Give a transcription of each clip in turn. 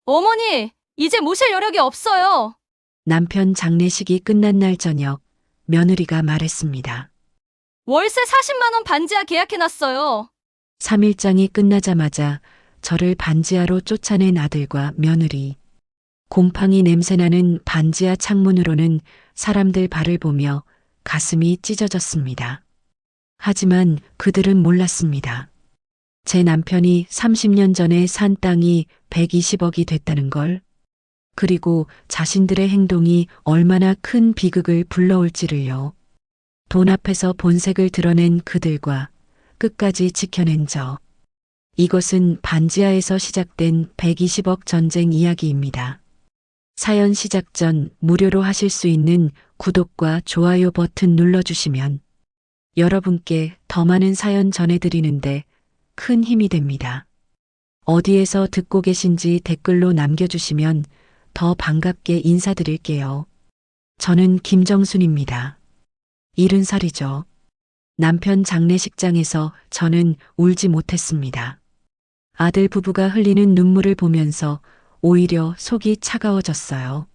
어머니, 이제 모실 여력이 없어요. 남편 장례식이 끝난 날 저녁 며느리가 말했습니다. 월세 40만 원 반지하 계약해놨어요. 3일장이 끝나자마자 저를 반지하로 쫓아낸 아들과 며느리. 곰팡이 냄새나는 반지하 창문으로는 사람들 발을 보며 가슴이 찢어졌습니다. 하지만 그들은 몰랐습니다. 제 남편이 30년 전에 산 땅이 120억이 됐다는 걸, 그리고 자신들의 행동이 얼마나 큰 비극을 불러올지를요. 돈 앞에서 본색을 드러낸 그들과 끝까지 지켜낸 저. 이것은 반지하에서 시작된 120억 전쟁 이야기입니다. 사연 시작 전 무료로 하실 수 있는 구독과 좋아요 버튼 눌러주시면 여러분께 더 많은 사연 전해드리는데 큰 힘이 됩니다. 어디에서 듣고 계신지 댓글로 남겨주시면 더 반갑게 인사드릴게요. 저는 김정순입니다. 70살이죠. 남편 장례식장에서 저는 울지 못했습니다. 아들 부부가 흘리는 눈물을 보면서 오히려 속이 차가워졌어요.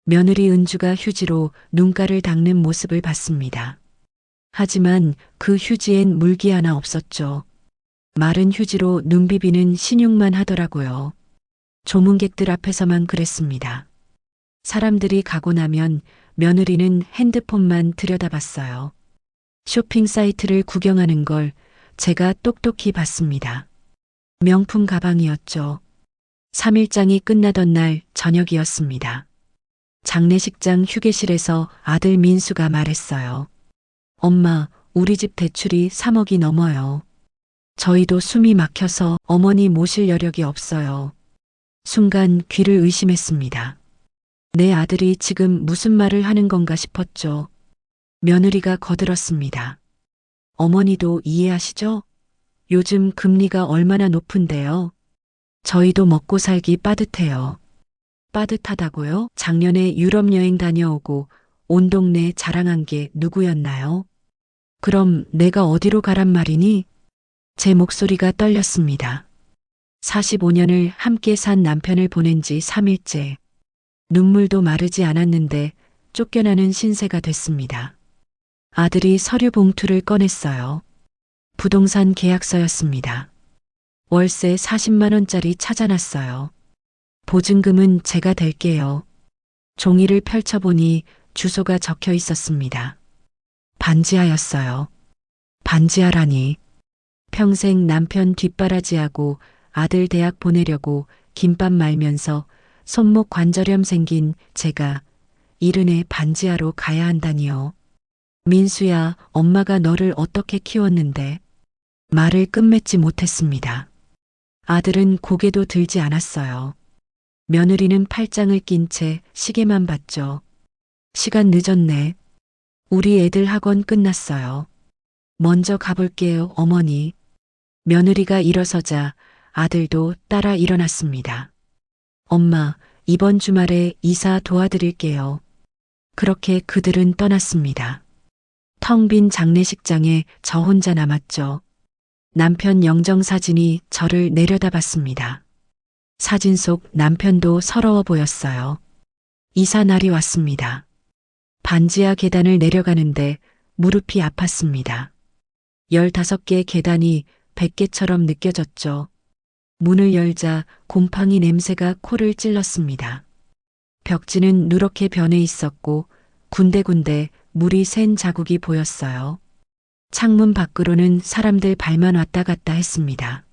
며느리 은주가 휴지로 눈가를 닦는 모습을 봤습니다. 하지만 그 휴지엔 물기 하나 없었죠. 마른 휴지로 눈 비비는 신용만 하더라고요. 조문객들 앞에서만 그랬습니다. 사람들이 가고 나면 며느리는 핸드폰만 들여다봤어요. 쇼핑 사이트를 구경하는 걸 제가 똑똑히 봤습니다. 명품 가방이었죠. 3일장이 끝나던 날 저녁이었습니다. 장례식장 휴게실에서 아들 민수가 말했어요. 엄마, 우리 집 대출이 3억이 넘어요. 저희도 숨이 막혀서 어머니 모실 여력이 없어요. 순간 귀를 의심했습니다. 내 아들이 지금 무슨 말을 하는 건가 싶었죠. 며느리가 거들었습니다. 어머니도 이해하시죠? 요즘 금리가 얼마나 높은데요. 저희도 먹고 살기 빠듯해요. 빠듯하다고요? 작년에 유럽 여행 다녀오고 온 동네 자랑한 게 누구였나요? 그럼 내가 어디로 가란 말이니? 제 목소리가 떨렸습니다. 45년을 함께 산 남편을 보낸 지 3일째. 눈물도 마르지 않았는데 쫓겨나는 신세가 됐습니다. 아들이 서류 봉투를 꺼냈어요. 부동산 계약서였습니다. 월세 40만 원짜리 찾아놨어요. 보증금은 제가 댈게요. 종이를 펼쳐보니 주소가 적혀 있었습니다. 반지하였어요. 반지하라니. 평생 남편 뒷바라지하고 아들 대학 보내려고 김밥 말면서 손목 관절염 생긴 제가 이른에 반지하로 가야 한다니요. 민수야, 엄마가 너를 어떻게 키웠는데? 말을 끝맺지 못했습니다. 아들은 고개도 들지 않았어요. 며느리는 팔짱을 낀 채 시계만 봤죠. 시간 늦었네. 우리 애들 학원 끝났어요. 먼저 가볼게요, 어머니. 며느리가 일어서자 아들도 따라 일어났습니다. 엄마, 이번 주말에 이사 도와드릴게요. 그렇게 그들은 떠났습니다. 텅 빈 장례식장에 저 혼자 남았죠. 남편 영정사진이 저를 내려다봤습니다. 사진 속 남편도 서러워 보였어요. 이사 날이 왔습니다. 반지하 계단을 내려가는데 무릎이 아팠습니다. 15개 계단이 100개처럼 느껴졌죠. 문을 열자 곰팡이 냄새가 코를 찔렀습니다. 벽지는 누렇게 변해 있었고 군데군데 물이 샌 자국이 보였어요. 창문 밖으로는 사람들 발만 왔다 갔다 했습니다.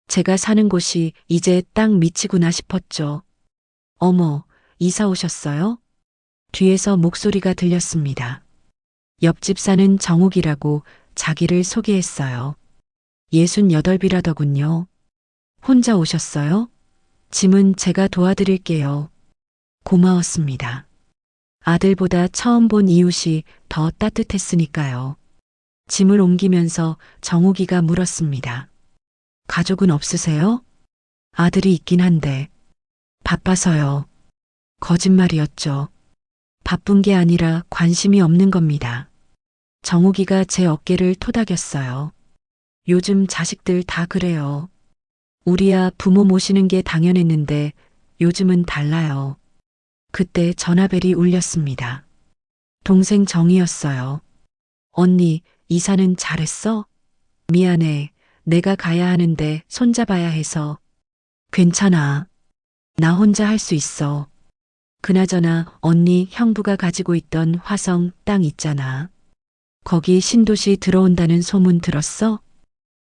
제가 사는 곳이 이제 딱 미치구나 싶었죠. 어머, 이사 오셨어요? 뒤에서 목소리가 들렸습니다. 옆집 사는 정욱이라고 자기를 소개했어요. 68이라더군요. 혼자 오셨어요? 짐은 제가 도와드릴게요. 고마웠습니다. 아들보다 처음 본 이웃이 더 따뜻했으니까요. 짐을 옮기면서 정욱이가 물었습니다. 가족은 없으세요? 아들이 있긴 한데. 바빠서요. 거짓말이었죠. 바쁜 게 아니라 관심이 없는 겁니다. 정욱이가 제 어깨를 토닥였어요. 요즘 자식들 다 그래요. 우리야 부모 모시는 게 당연했는데 요즘은 달라요. 그때 전화벨이 울렸습니다. 동생 정이었어요. 언니, 이사는 잘했어? 미안해. 내가 가야 하는데 손잡아야 해서. 괜찮아. 나 혼자 할 수 있어. 그나저나 언니 형부가 가지고 있던 화성 땅 있잖아. 거기 신도시 들어온다는 소문 들었어?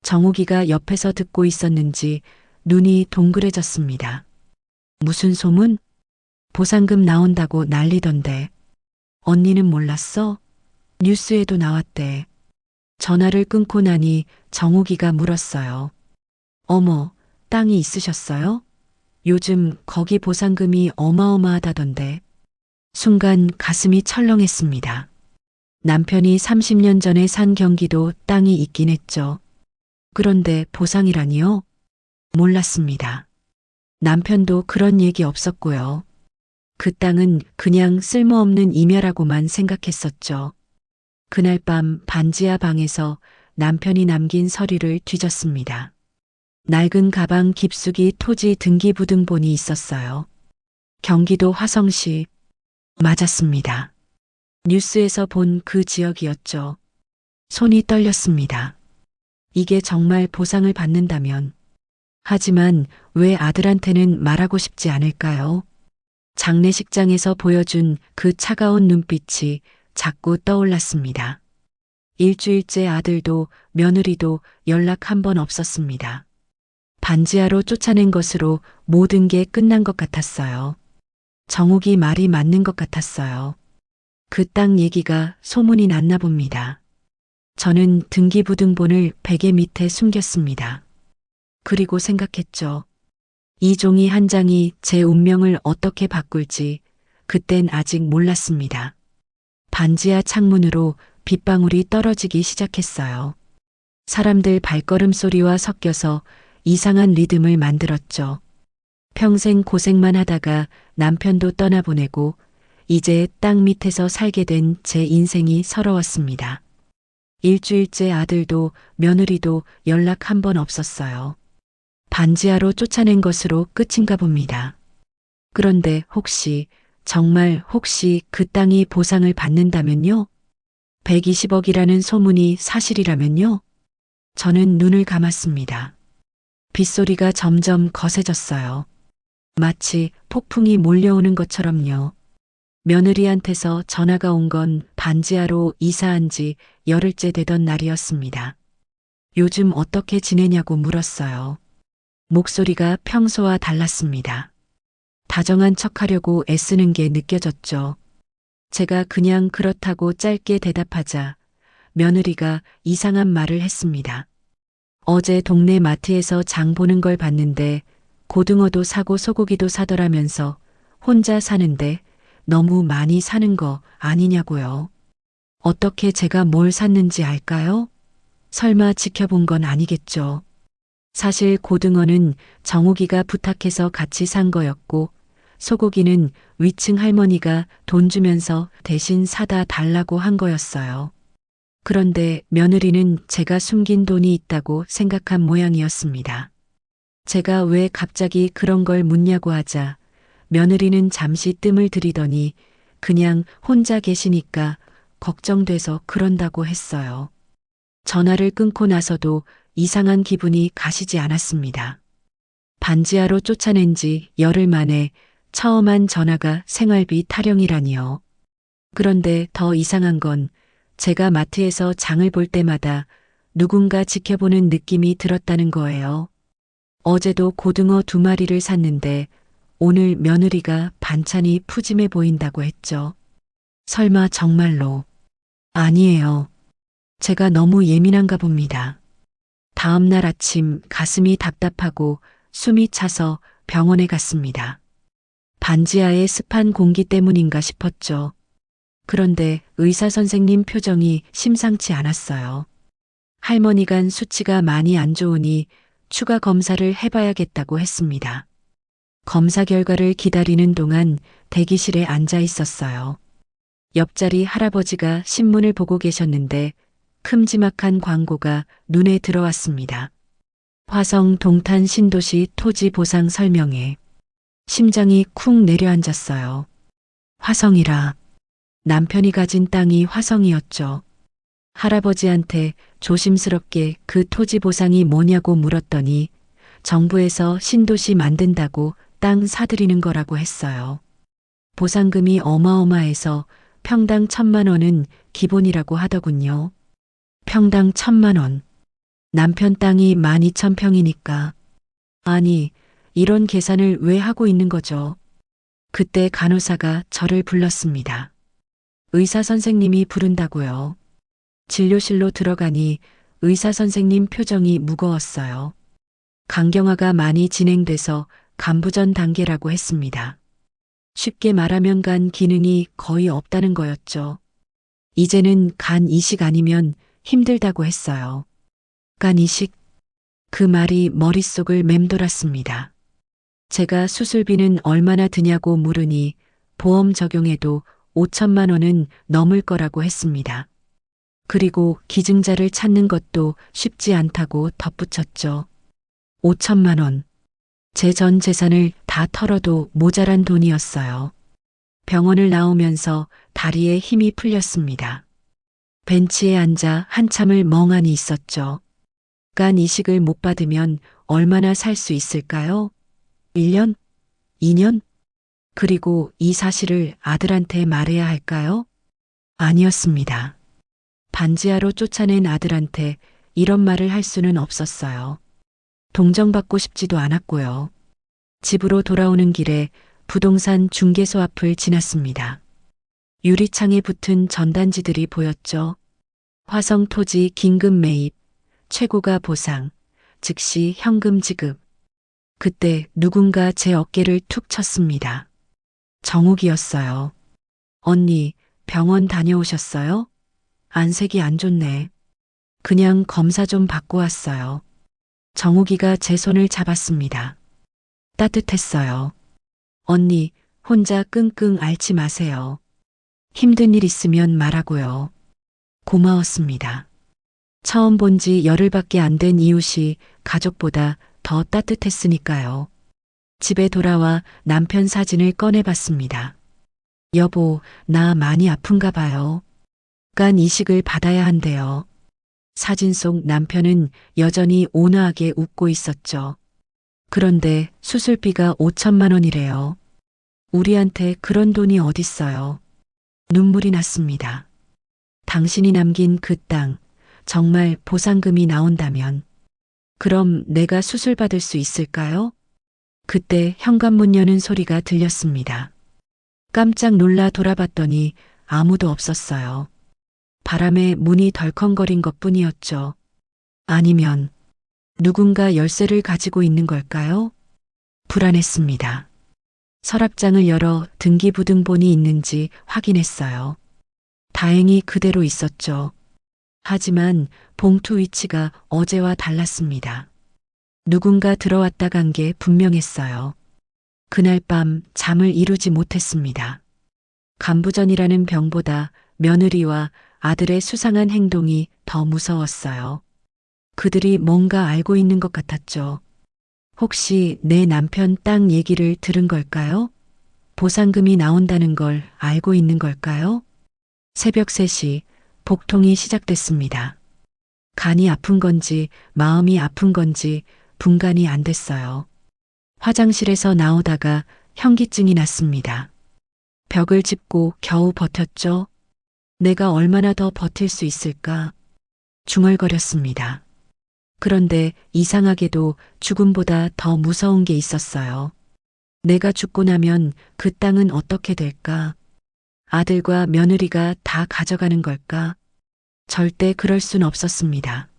정욱이가 옆에서 듣고 있었는지 눈이 동그래졌습니다. 무슨 소문? 보상금 나온다고 난리던데. 언니는 몰랐어? 뉴스에도 나왔대. 전화를 끊고 나니 정욱이가 물었어요. 어머, 땅이 있으셨어요? 요즘 거기 보상금이 어마어마하다던데. 순간 가슴이 철렁했습니다. 남편이 30년 전에 산 경기도 땅이 있긴 했죠. 그런데 보상이라니요? 몰랐습니다. 남편도 그런 얘기 없었고요. 그 땅은 그냥 쓸모없는 임야라고만 생각했었죠. 그날 밤 반지하 방에서 남편이 남긴 서류를 뒤졌습니다. 낡은 가방 깊숙이 토지 등기부등본이 있었어요. 경기도 화성시. 맞았습니다. 뉴스에서 본 그 지역이었죠. 손이 떨렸습니다. 이게 정말 보상을 받는다면. 하지만 왜 아들한테는 말하고 싶지 않을까요? 장례식장에서 보여준 그 차가운 눈빛이 자꾸 떠올랐습니다. 일주일째 아들도 며느리도 연락 한 번 없었습니다. 반지하로 쫓아낸 것으로 모든 게 끝난 것 같았어요. 정욱이 말이 맞는 것 같았어요. 그 땅 얘기가 소문이 났나 봅니다. 저는 등기부등본을 베개 밑에 숨겼습니다. 그리고 생각했죠. 이 종이 한 장이 제 운명을 어떻게 바꿀지 그땐 아직 몰랐습니다. 반지하 창문으로 빗방울이 떨어지기 시작했어요. 사람들 발걸음 소리와 섞여서 이상한 리듬을 만들었죠. 평생 고생만 하다가 남편도 떠나보내고 이제 땅 밑에서 살게 된 제 인생이 서러웠습니다. 일주일째 아들도 며느리도 연락 한 번 없었어요. 반지하로 쫓아낸 것으로 끝인가 봅니다. 그런데 혹시, 정말 혹시 그 땅이 보상을 받는다면요? 120억이라는 소문이 사실이라면요? 저는 눈을 감았습니다. 빗소리가 점점 거세졌어요. 마치 폭풍이 몰려오는 것처럼요. 며느리한테서 전화가 온 건 반지하로 이사한 지 열흘째 되던 날이었습니다. 요즘 어떻게 지내냐고 물었어요. 목소리가 평소와 달랐습니다. 다정한 척하려고 애쓰는 게 느껴졌죠. 제가 그냥 그렇다고 짧게 대답하자 며느리가 이상한 말을 했습니다. 어제 동네 마트에서 장 보는 걸 봤는데 고등어도 사고 소고기도 사더라면서 혼자 사는데 너무 많이 사는 거 아니냐고요. 어떻게 제가 뭘 샀는지 알까요? 설마 지켜본 건 아니겠죠. 사실 고등어는 정욱이가 부탁해서 같이 산 거였고 소고기는 위층 할머니가 돈 주면서 대신 사다 달라고 한 거였어요. 그런데 며느리는 제가 숨긴 돈이 있다고 생각한 모양이었습니다. 제가 왜 갑자기 그런 걸 묻냐고 하자 며느리는 잠시 뜸을 들이더니 그냥 혼자 계시니까 걱정돼서 그런다고 했어요. 전화를 끊고 나서도 이상한 기분이 가시지 않았습니다. 반지하로 쫓아낸 지 열흘 만에 처음 한 전화가 생활비 타령이라니요. 그런데 더 이상한 건 제가 마트에서 장을 볼 때마다 누군가 지켜보는 느낌이 들었다는 거예요. 어제도 고등어 2마리를 샀는데 오늘 며느리가 반찬이 푸짐해 보인다고 했죠. 설마 정말로? 아니에요. 제가 너무 예민한가 봅니다. 다음 날 아침 가슴이 답답하고 숨이 차서 병원에 갔습니다. 반지하의 습한 공기 때문인가 싶었죠. 그런데 의사 선생님 표정이 심상치 않았어요. 할머니 간 수치가 많이 안 좋으니 추가 검사를 해봐야겠다고 했습니다. 검사 결과를 기다리는 동안 대기실에 앉아 있었어요. 옆자리 할아버지가 신문을 보고 계셨는데 큼지막한 광고가 눈에 들어왔습니다. 화성 동탄 신도시 토지 보상 설명회. 심장이 쿵 내려앉았어요. 화성이라. 남편이 가진 땅이 화성이었죠. 할아버지한테 조심스럽게 그 토지 보상이 뭐냐고 물었더니 정부에서 신도시 만든다고 땅 사들이는 거라고 했어요. 보상금이 어마어마해서 평당 1,000만 원은 기본이라고 하더군요. 평당 1,000만 원. 남편 땅이 12,000평이니까. 아니, 이런 계산을 왜 하고 있는 거죠? 그때 간호사가 저를 불렀습니다. 의사 선생님이 부른다고요. 진료실로 들어가니 의사 선생님 표정이 무거웠어요. 간경화가 많이 진행돼서 간부전 단계라고 했습니다. 쉽게 말하면 간 기능이 거의 없다는 거였죠. 이제는 간 이식 아니면 힘들다고 했어요. 간 이식? 그 말이 머릿속을 맴돌았습니다. 제가 수술비는 얼마나 드냐고 물으니 보험 적용해도 5천만 원은 넘을 거라고 했습니다. 그리고 기증자를 찾는 것도 쉽지 않다고 덧붙였죠. 5천만 원. 제 전 재산을 다 털어도 모자란 돈이었어요. 병원을 나오면서 다리에 힘이 풀렸습니다. 벤치에 앉아 한참을 멍하니 있었죠. 간 이식을 못 받으면 얼마나 살 수 있을까요? 1년? 2년? 그리고 이 사실을 아들한테 말해야 할까요? 아니었습니다. 반지하로 쫓아낸 아들한테 이런 말을 할 수는 없었어요. 동정받고 싶지도 않았고요. 집으로 돌아오는 길에 부동산 중개소 앞을 지났습니다. 유리창에 붙은 전단지들이 보였죠. 화성 토지 긴급 매입, 최고가 보상, 즉시 현금 지급. 그때 누군가 제 어깨를 툭 쳤습니다. 정욱이었어요. 언니, 병원 다녀오셨어요? 안색이 안 좋네. 그냥 검사 좀 받고 왔어요. 정욱이가 제 손을 잡았습니다. 따뜻했어요. 언니, 혼자 끙끙 앓지 마세요. 힘든 일 있으면 말하고요. 고마웠습니다. 처음 본 지 열흘밖에 안 된 이웃이 가족보다 더 따뜻했으니까요. 집에 돌아와 남편 사진을 꺼내봤습니다. 여보, 나 많이 아픈가 봐요. 간 이식을 받아야 한대요. 사진 속 남편은 여전히 온화하게 웃고 있었죠. 그런데 수술비가 5천만 원이래요. 우리한테 그런 돈이 어딨어요. 눈물이 났습니다. 당신이 남긴 그 땅, 정말 보상금이 나온다면, 그럼 내가 수술 받을 수 있을까요? 그때 현관문 여는 소리가 들렸습니다. 깜짝 놀라 돌아봤더니 아무도 없었어요. 바람에 문이 덜컹거린 것뿐이었죠. 아니면 누군가 열쇠를 가지고 있는 걸까요? 불안했습니다. 서랍장을 열어 등기부등본이 있는지 확인했어요. 다행히 그대로 있었죠. 하지만 봉투 위치가 어제와 달랐습니다. 누군가 들어왔다 간 게 분명했어요. 그날 밤 잠을 이루지 못했습니다. 간부전이라는 병보다 며느리와 아들의 수상한 행동이 더 무서웠어요. 그들이 뭔가 알고 있는 것 같았죠. 혹시 내 남편 땅 얘기를 들은 걸까요? 보상금이 나온다는 걸 알고 있는 걸까요? 새벽 3시 복통이 시작됐습니다. 간이 아픈 건지 마음이 아픈 건지 분간이 안 됐어요. 화장실에서 나오다가 현기증이 났습니다. 벽을 짚고 겨우 버텼죠. 내가 얼마나 더 버틸 수 있을까? 중얼거렸습니다. 그런데 이상하게도 죽음보다 더 무서운 게 있었어요. 내가 죽고 나면 그 땅은 어떻게 될까? 아들과 며느리가 다 가져가는 걸까? 절대 그럴 순 없었습니다.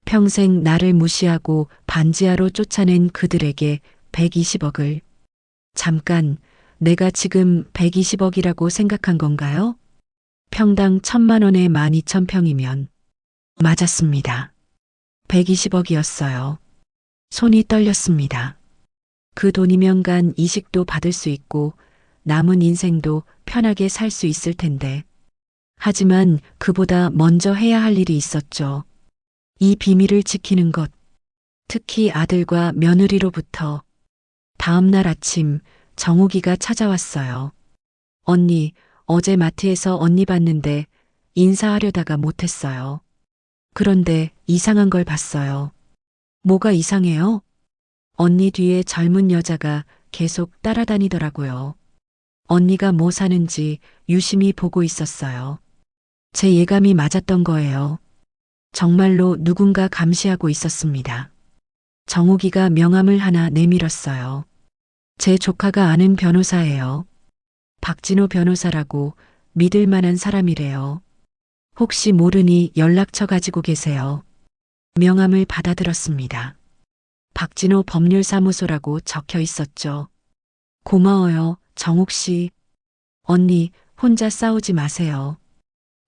평생 나를 무시하고 반지하로 쫓아낸 그들에게 120억을. 잠깐, 내가 지금 120억이라고 생각한 건가요? 평당 1,000만 원에 12,000평이면. 맞았습니다. 120억이었어요. 손이 떨렸습니다. 그 돈이면 간 이식도 받을 수 있고 남은 인생도 편하게 살 수 있을 텐데. 하지만 그보다 먼저 해야 할 일이 있었죠. 이 비밀을 지키는 것. 특히 아들과 며느리로부터. 다음 날 아침 정욱이가 찾아왔어요. 언니, 어제 마트에서 언니 봤는데 인사하려다가 못했어요. 그런데 이상한 걸 봤어요. 뭐가 이상해요? 언니 뒤에 젊은 여자가 계속 따라다니더라고요. 언니가 뭐 사는지 유심히 보고 있었어요. 제 예감이 맞았던 거예요. 정말로 누군가 감시하고 있었습니다. 정욱이가 명함을 하나 내밀었어요. 제 조카가 아는 변호사예요. 박진호 변호사라고 믿을 만한 사람이래요. 혹시 모르니 연락처 가지고 계세요. 명함을 받아들었습니다. 박진호 법률사무소라고 적혀 있었죠. 고마워요, 정욱 씨. 언니, 혼자 싸우지 마세요.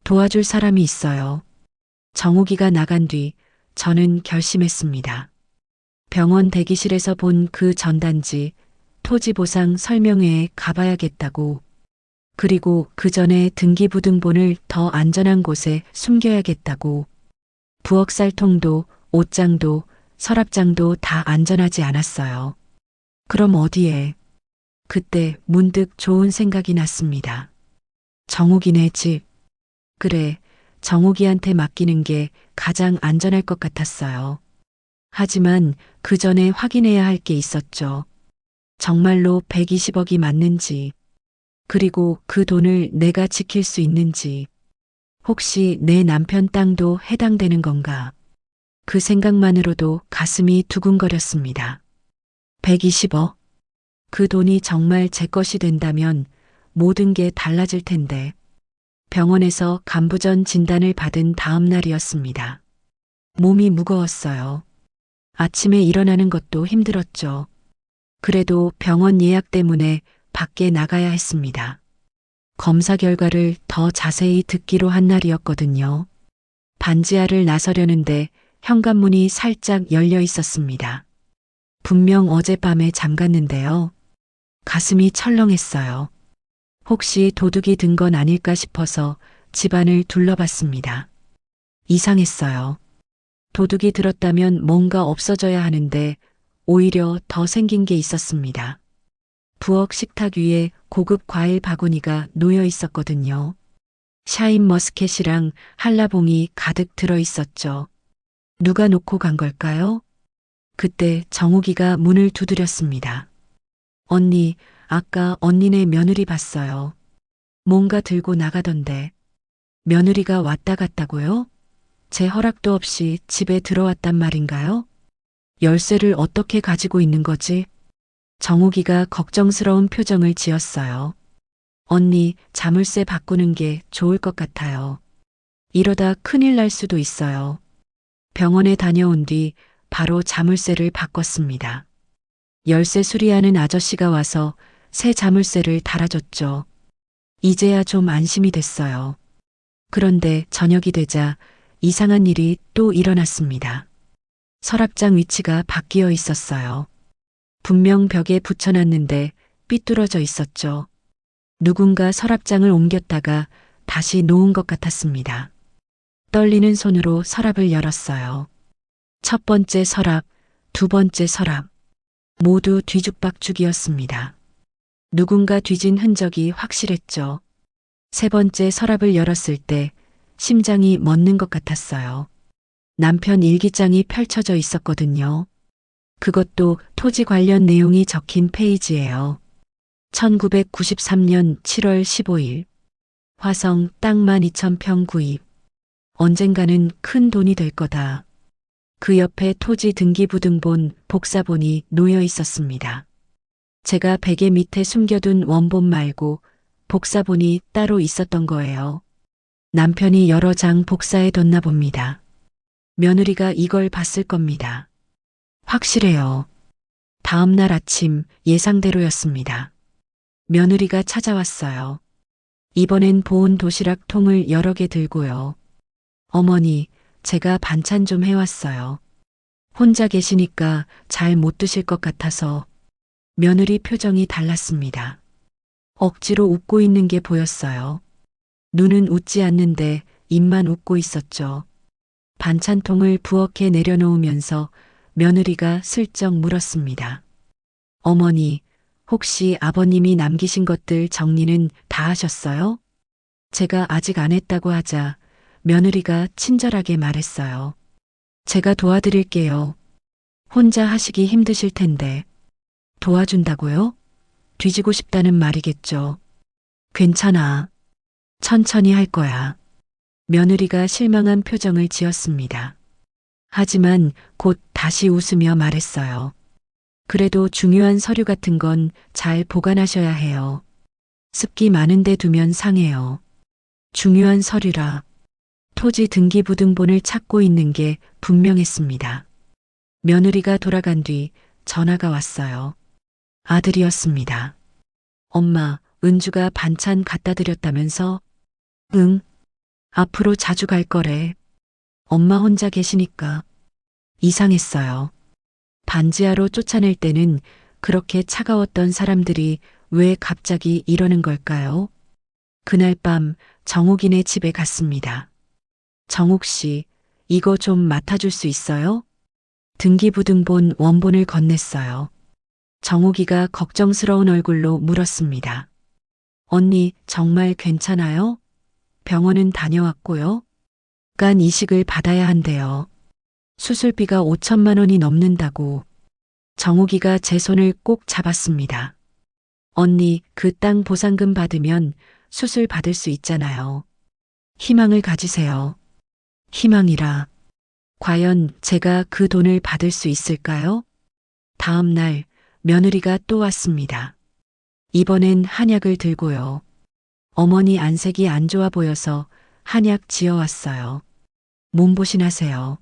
도와줄 사람이 있어요. 정욱이가 나간 뒤 저는 결심했습니다. 병원 대기실에서 본 그 전단지, 토지보상 설명회에 가봐야겠다고. 그리고 그 전에 등기부등본을 더 안전한 곳에 숨겨야겠다고. 부엌살통도, 옷장도, 서랍장도 다 안전하지 않았어요. 그럼 어디에? 그때 문득 좋은 생각이 났습니다. 정욱이네 집. 그래, 정욱이한테 맡기는 게 가장 안전할 것 같았어요. 하지만 그 전에 확인해야 할 게 있었죠. 정말로 120억이 맞는지, 그리고 그 돈을 내가 지킬 수 있는지, 혹시 내 남편 땅도 해당되는 건가? 그 생각만으로도 가슴이 두근거렸습니다. 120억? 그 돈이 정말 제 것이 된다면 모든 게 달라질 텐데. 병원에서 간부전 진단을 받은 다음 날이었습니다. 몸이 무거웠어요. 아침에 일어나는 것도 힘들었죠. 그래도 병원 예약 때문에 밖에 나가야 했습니다. 검사 결과를 더 자세히 듣기로 한 날이었거든요. 반지하를 나서려는데 현관문이 살짝 열려 있었습니다. 분명 어젯밤에 잠갔는데요. 가슴이 철렁했어요. 혹시 도둑이 든 건 아닐까 싶어서 집안을 둘러봤습니다. 이상했어요. 도둑이 들었다면 뭔가 없어져야 하는데 오히려 더 생긴 게 있었습니다. 부엌 식탁 위에 고급 과일 바구니가 놓여 있었거든요. 샤인 머스켓이랑 한라봉이 가득 들어 있었죠. 누가 놓고 간 걸까요? 그때 정욱이가 문을 두드렸습니다. 언니, 아까 언니네 며느리 봤어요. 뭔가 들고 나가던데. 며느리가 왔다 갔다고요? 제 허락도 없이 집에 들어왔단 말인가요? 열쇠를 어떻게 가지고 있는 거지? 정욱이가 걱정스러운 표정을 지었어요. 언니, 자물쇠 바꾸는 게 좋을 것 같아요. 이러다 큰일 날 수도 있어요. 병원에 다녀온 뒤 바로 자물쇠를 바꿨습니다. 열쇠 수리하는 아저씨가 와서 새 자물쇠를 달아줬죠. 이제야 좀 안심이 됐어요. 그런데 저녁이 되자 이상한 일이 또 일어났습니다. 서랍장 위치가 바뀌어 있었어요. 분명 벽에 붙여놨는데 삐뚤어져 있었죠. 누군가 서랍장을 옮겼다가 다시 놓은 것 같았습니다. 떨리는 손으로 서랍을 열었어요. 첫 번째 서랍, 두 번째 서랍, 모두 뒤죽박죽이었습니다. 누군가 뒤진 흔적이 확실했죠. 세 번째 서랍을 열었을 때 심장이 멎는 것 같았어요. 남편 일기장이 펼쳐져 있었거든요. 그것도 토지 관련 내용이 적힌 페이지예요. 1993년 7월 15일. 화성 땅 12,000평 구입. 언젠가는 큰 돈이 될 거다. 그 옆에 토지 등기부등본 복사본이 놓여 있었습니다. 제가 베개 밑에 숨겨둔 원본 말고 복사본이 따로 있었던 거예요. 남편이 여러 장 복사해 뒀나 봅니다. 며느리가 이걸 봤을 겁니다. 확실해요. 다음 날 아침 예상대로였습니다. 며느리가 찾아왔어요. 이번엔 보온 도시락 통을 여러 개 들고요. 어머니, 제가 반찬 좀 해왔어요. 혼자 계시니까 잘 못 드실 것 같아서. 며느리 표정이 달랐습니다. 억지로 웃고 있는 게 보였어요. 눈은 웃지 않는데 입만 웃고 있었죠. 반찬통을 부엌에 내려놓으면서 며느리가 슬쩍 물었습니다. 어머니, 혹시 아버님이 남기신 것들 정리는 다 하셨어요? 제가 아직 안 했다고 하자 며느리가 친절하게 말했어요. 제가 도와드릴게요. 혼자 하시기 힘드실 텐데. 도와준다고요? 뒤지고 싶다는 말이겠죠. 괜찮아. 천천히 할 거야. 며느리가 실망한 표정을 지었습니다. 하지만 곧 다시 웃으며 말했어요. 그래도 중요한 서류 같은 건 잘 보관하셔야 해요. 습기 많은데 두면 상해요. 중요한 서류라. 토지 등기부등본을 찾고 있는 게 분명했습니다. 며느리가 돌아간 뒤 전화가 왔어요. 아들이었습니다. 엄마, 은주가 반찬 갖다 드렸다면서? 응. 앞으로 자주 갈 거래. 엄마 혼자 계시니까. 이상했어요. 반지하로 쫓아낼 때는 그렇게 차가웠던 사람들이 왜 갑자기 이러는 걸까요? 그날 밤 정욱이네 집에 갔습니다. 정욱 씨, 이거 좀 맡아줄 수 있어요? 등기부등본 원본을 건넸어요. 정욱이가 걱정스러운 얼굴로 물었습니다. 언니, 정말 괜찮아요? 병원은 다녀왔고요. 간 이식을 받아야 한대요. 수술비가 5천만 원이 넘는다고. 정욱이가 제 손을 꼭 잡았습니다. 언니, 그 땅 보상금 받으면 수술 받을 수 있잖아요. 희망을 가지세요. 희망이라. 과연 제가 그 돈을 받을 수 있을까요? 다음 날 며느리가 또 왔습니다. 이번엔 한약을 들고요. 어머니 안색이 안 좋아 보여서 한약 지어왔어요. 몸보신하세요.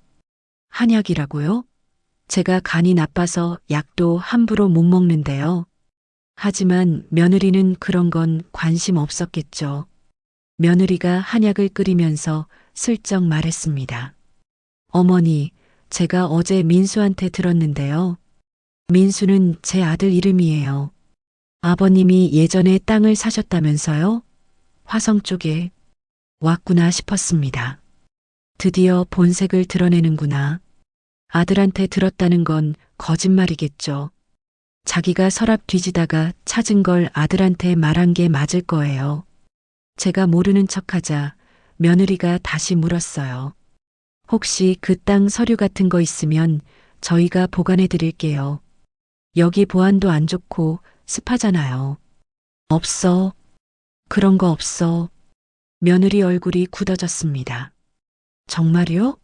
한약이라고요? 제가 간이 나빠서 약도 함부로 못 먹는데요. 하지만 며느리는 그런 건 관심 없었겠죠. 며느리가 한약을 끓이면서 슬쩍 말했습니다. 어머니, 제가 어제 민수한테 들었는데요. 민수는 제 아들 이름이에요. 아버님이 예전에 땅을 사셨다면서요? 화성 쪽에 왔구나 싶었습니다. 드디어 본색을 드러내는구나. 아들한테 들었다는 건 거짓말이겠죠. 자기가 서랍 뒤지다가 찾은 걸 아들한테 말한 게 맞을 거예요. 제가 모르는 척하자 며느리가 다시 물었어요. 혹시 그 땅 서류 같은 거 있으면 저희가 보관해 드릴게요. 여기 보안도 안 좋고 습하잖아요. 없어. 그런 거 없어. 며느리 얼굴이 굳어졌습니다. 정말요?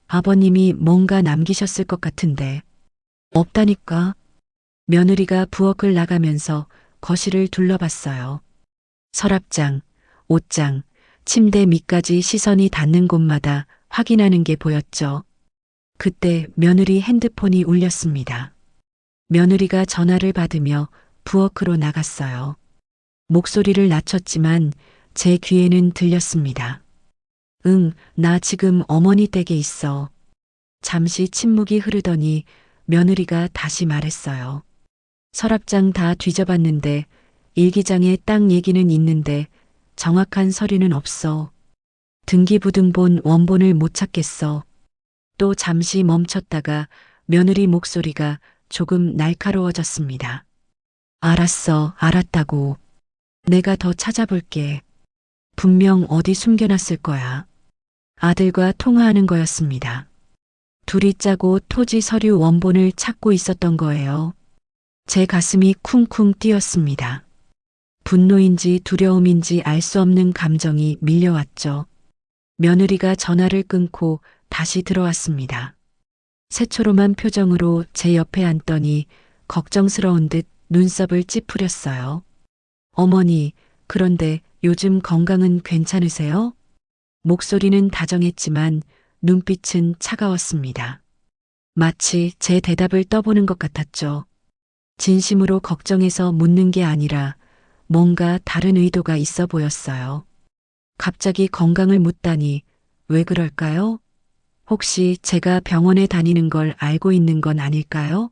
아버님이 뭔가 남기셨을 것 같은데. 없다니까. 며느리가 부엌을 나가면서 거실을 둘러봤어요. 서랍장, 옷장, 침대 밑까지 시선이 닿는 곳마다 확인하는 게 보였죠. 그때 며느리 핸드폰이 울렸습니다. 며느리가 전화를 받으며 부엌으로 나갔어요. 목소리를 낮췄지만 제 귀에는 들렸습니다. 응, 나 지금 어머니 댁에 있어. 잠시 침묵이 흐르더니 며느리가 다시 말했어요. 서랍장 다 뒤져봤는데 일기장에 땅 얘기는 있는데 정확한 서류는 없어. 등기부등본 원본을 못 찾겠어. 또 잠시 멈췄다가 며느리 목소리가 조금 날카로워졌습니다. 알았어, 알았다고. 내가 더 찾아볼게. 분명 어디 숨겨놨을 거야. 아들과 통화하는 거였습니다. 둘이 짜고 토지 서류 원본을 찾고 있었던 거예요. 제 가슴이 쿵쿵 뛰었습니다. 분노인지 두려움인지 알 수 없는 감정이 밀려왔죠. 며느리가 전화를 끊고 다시 들어왔습니다. 새초롬한 표정으로 제 옆에 앉더니 걱정스러운 듯 눈썹을 찌푸렸어요. 어머니, 그런데 요즘 건강은 괜찮으세요? 목소리는 다정했지만 눈빛은 차가웠습니다. 마치 제 대답을 떠보는 것 같았죠. 진심으로 걱정해서 묻는 게 아니라 뭔가 다른 의도가 있어 보였어요. 갑자기 건강을 묻다니 왜 그럴까요? 혹시 제가 병원에 다니는 걸 알고 있는 건 아닐까요?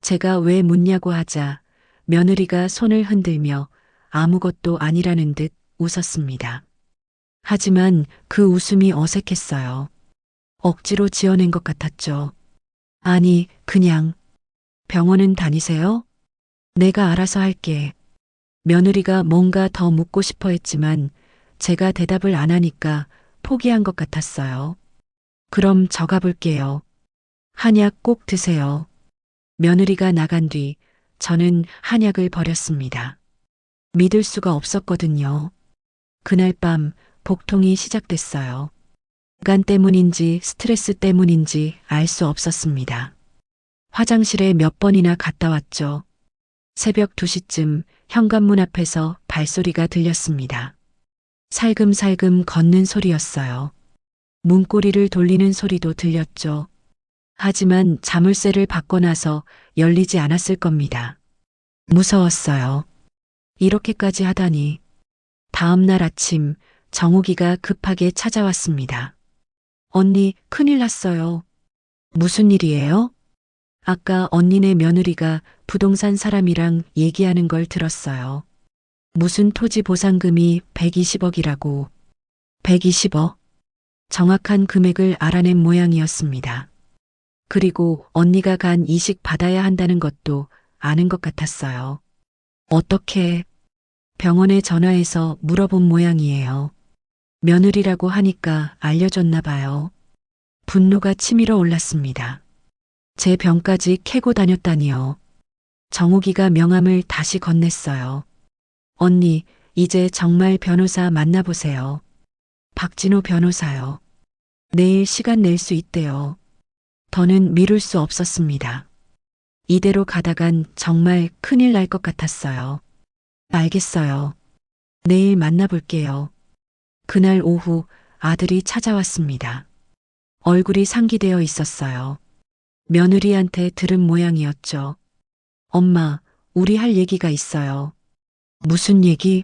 제가 왜 묻냐고 하자 며느리가 손을 흔들며 아무것도 아니라는 듯 웃었습니다. 하지만 그 웃음이 어색했어요. 억지로 지어낸 것 같았죠. 아니, 그냥 병원은 다니세요? 내가 알아서 할게. 며느리가 뭔가 더 묻고 싶어 했지만 제가 대답을 안 하니까 포기한 것 같았어요. 그럼 저 가볼게요. 한약 꼭 드세요. 며느리가 나간 뒤 저는 한약을 버렸습니다. 믿을 수가 없었거든요. 그날 밤 복통이 시작됐어요. 간 때문인지 스트레스 때문인지 알 수 없었습니다. 화장실에 몇 번이나 갔다 왔죠. 새벽 2시쯤 현관문 앞에서 발소리가 들렸습니다. 살금살금 걷는 소리였어요. 문고리를 돌리는 소리도 들렸죠. 하지만 자물쇠를 받고 나서 열리지 않았을 겁니다. 무서웠어요. 이렇게까지 하다니. 다음 날 아침 정욱이가 급하게 찾아왔습니다. 언니, 큰일 났어요. 무슨 일이에요? 아까 언니네 며느리가 부동산 사람이랑 얘기하는 걸 들었어요. 무슨 토지 보상금이 120억이라고. 120억? 정확한 금액을 알아낸 모양이었습니다. 그리고 언니가 간 이식 받아야 한다는 것도 아는 것 같았어요. 어떻게? 병원에 전화해서 물어본 모양이에요. 며느리라고 하니까 알려줬나 봐요. 분노가 치밀어 올랐습니다. 제 병까지 캐고 다녔다니요. 정욱이가 명함을 다시 건넸어요. 언니, 이제 정말 변호사 만나보세요. 박진호 변호사요. 내일 시간 낼 수 있대요. 더는 미룰 수 없었습니다. 이대로 가다간 정말 큰일 날 것 같았어요. 알겠어요. 내일 만나볼게요. 그날 오후 아들이 찾아왔습니다. 얼굴이 상기되어 있었어요. 며느리한테 들은 모양이었죠. 엄마, 우리 할 얘기가 있어요. 무슨 얘기?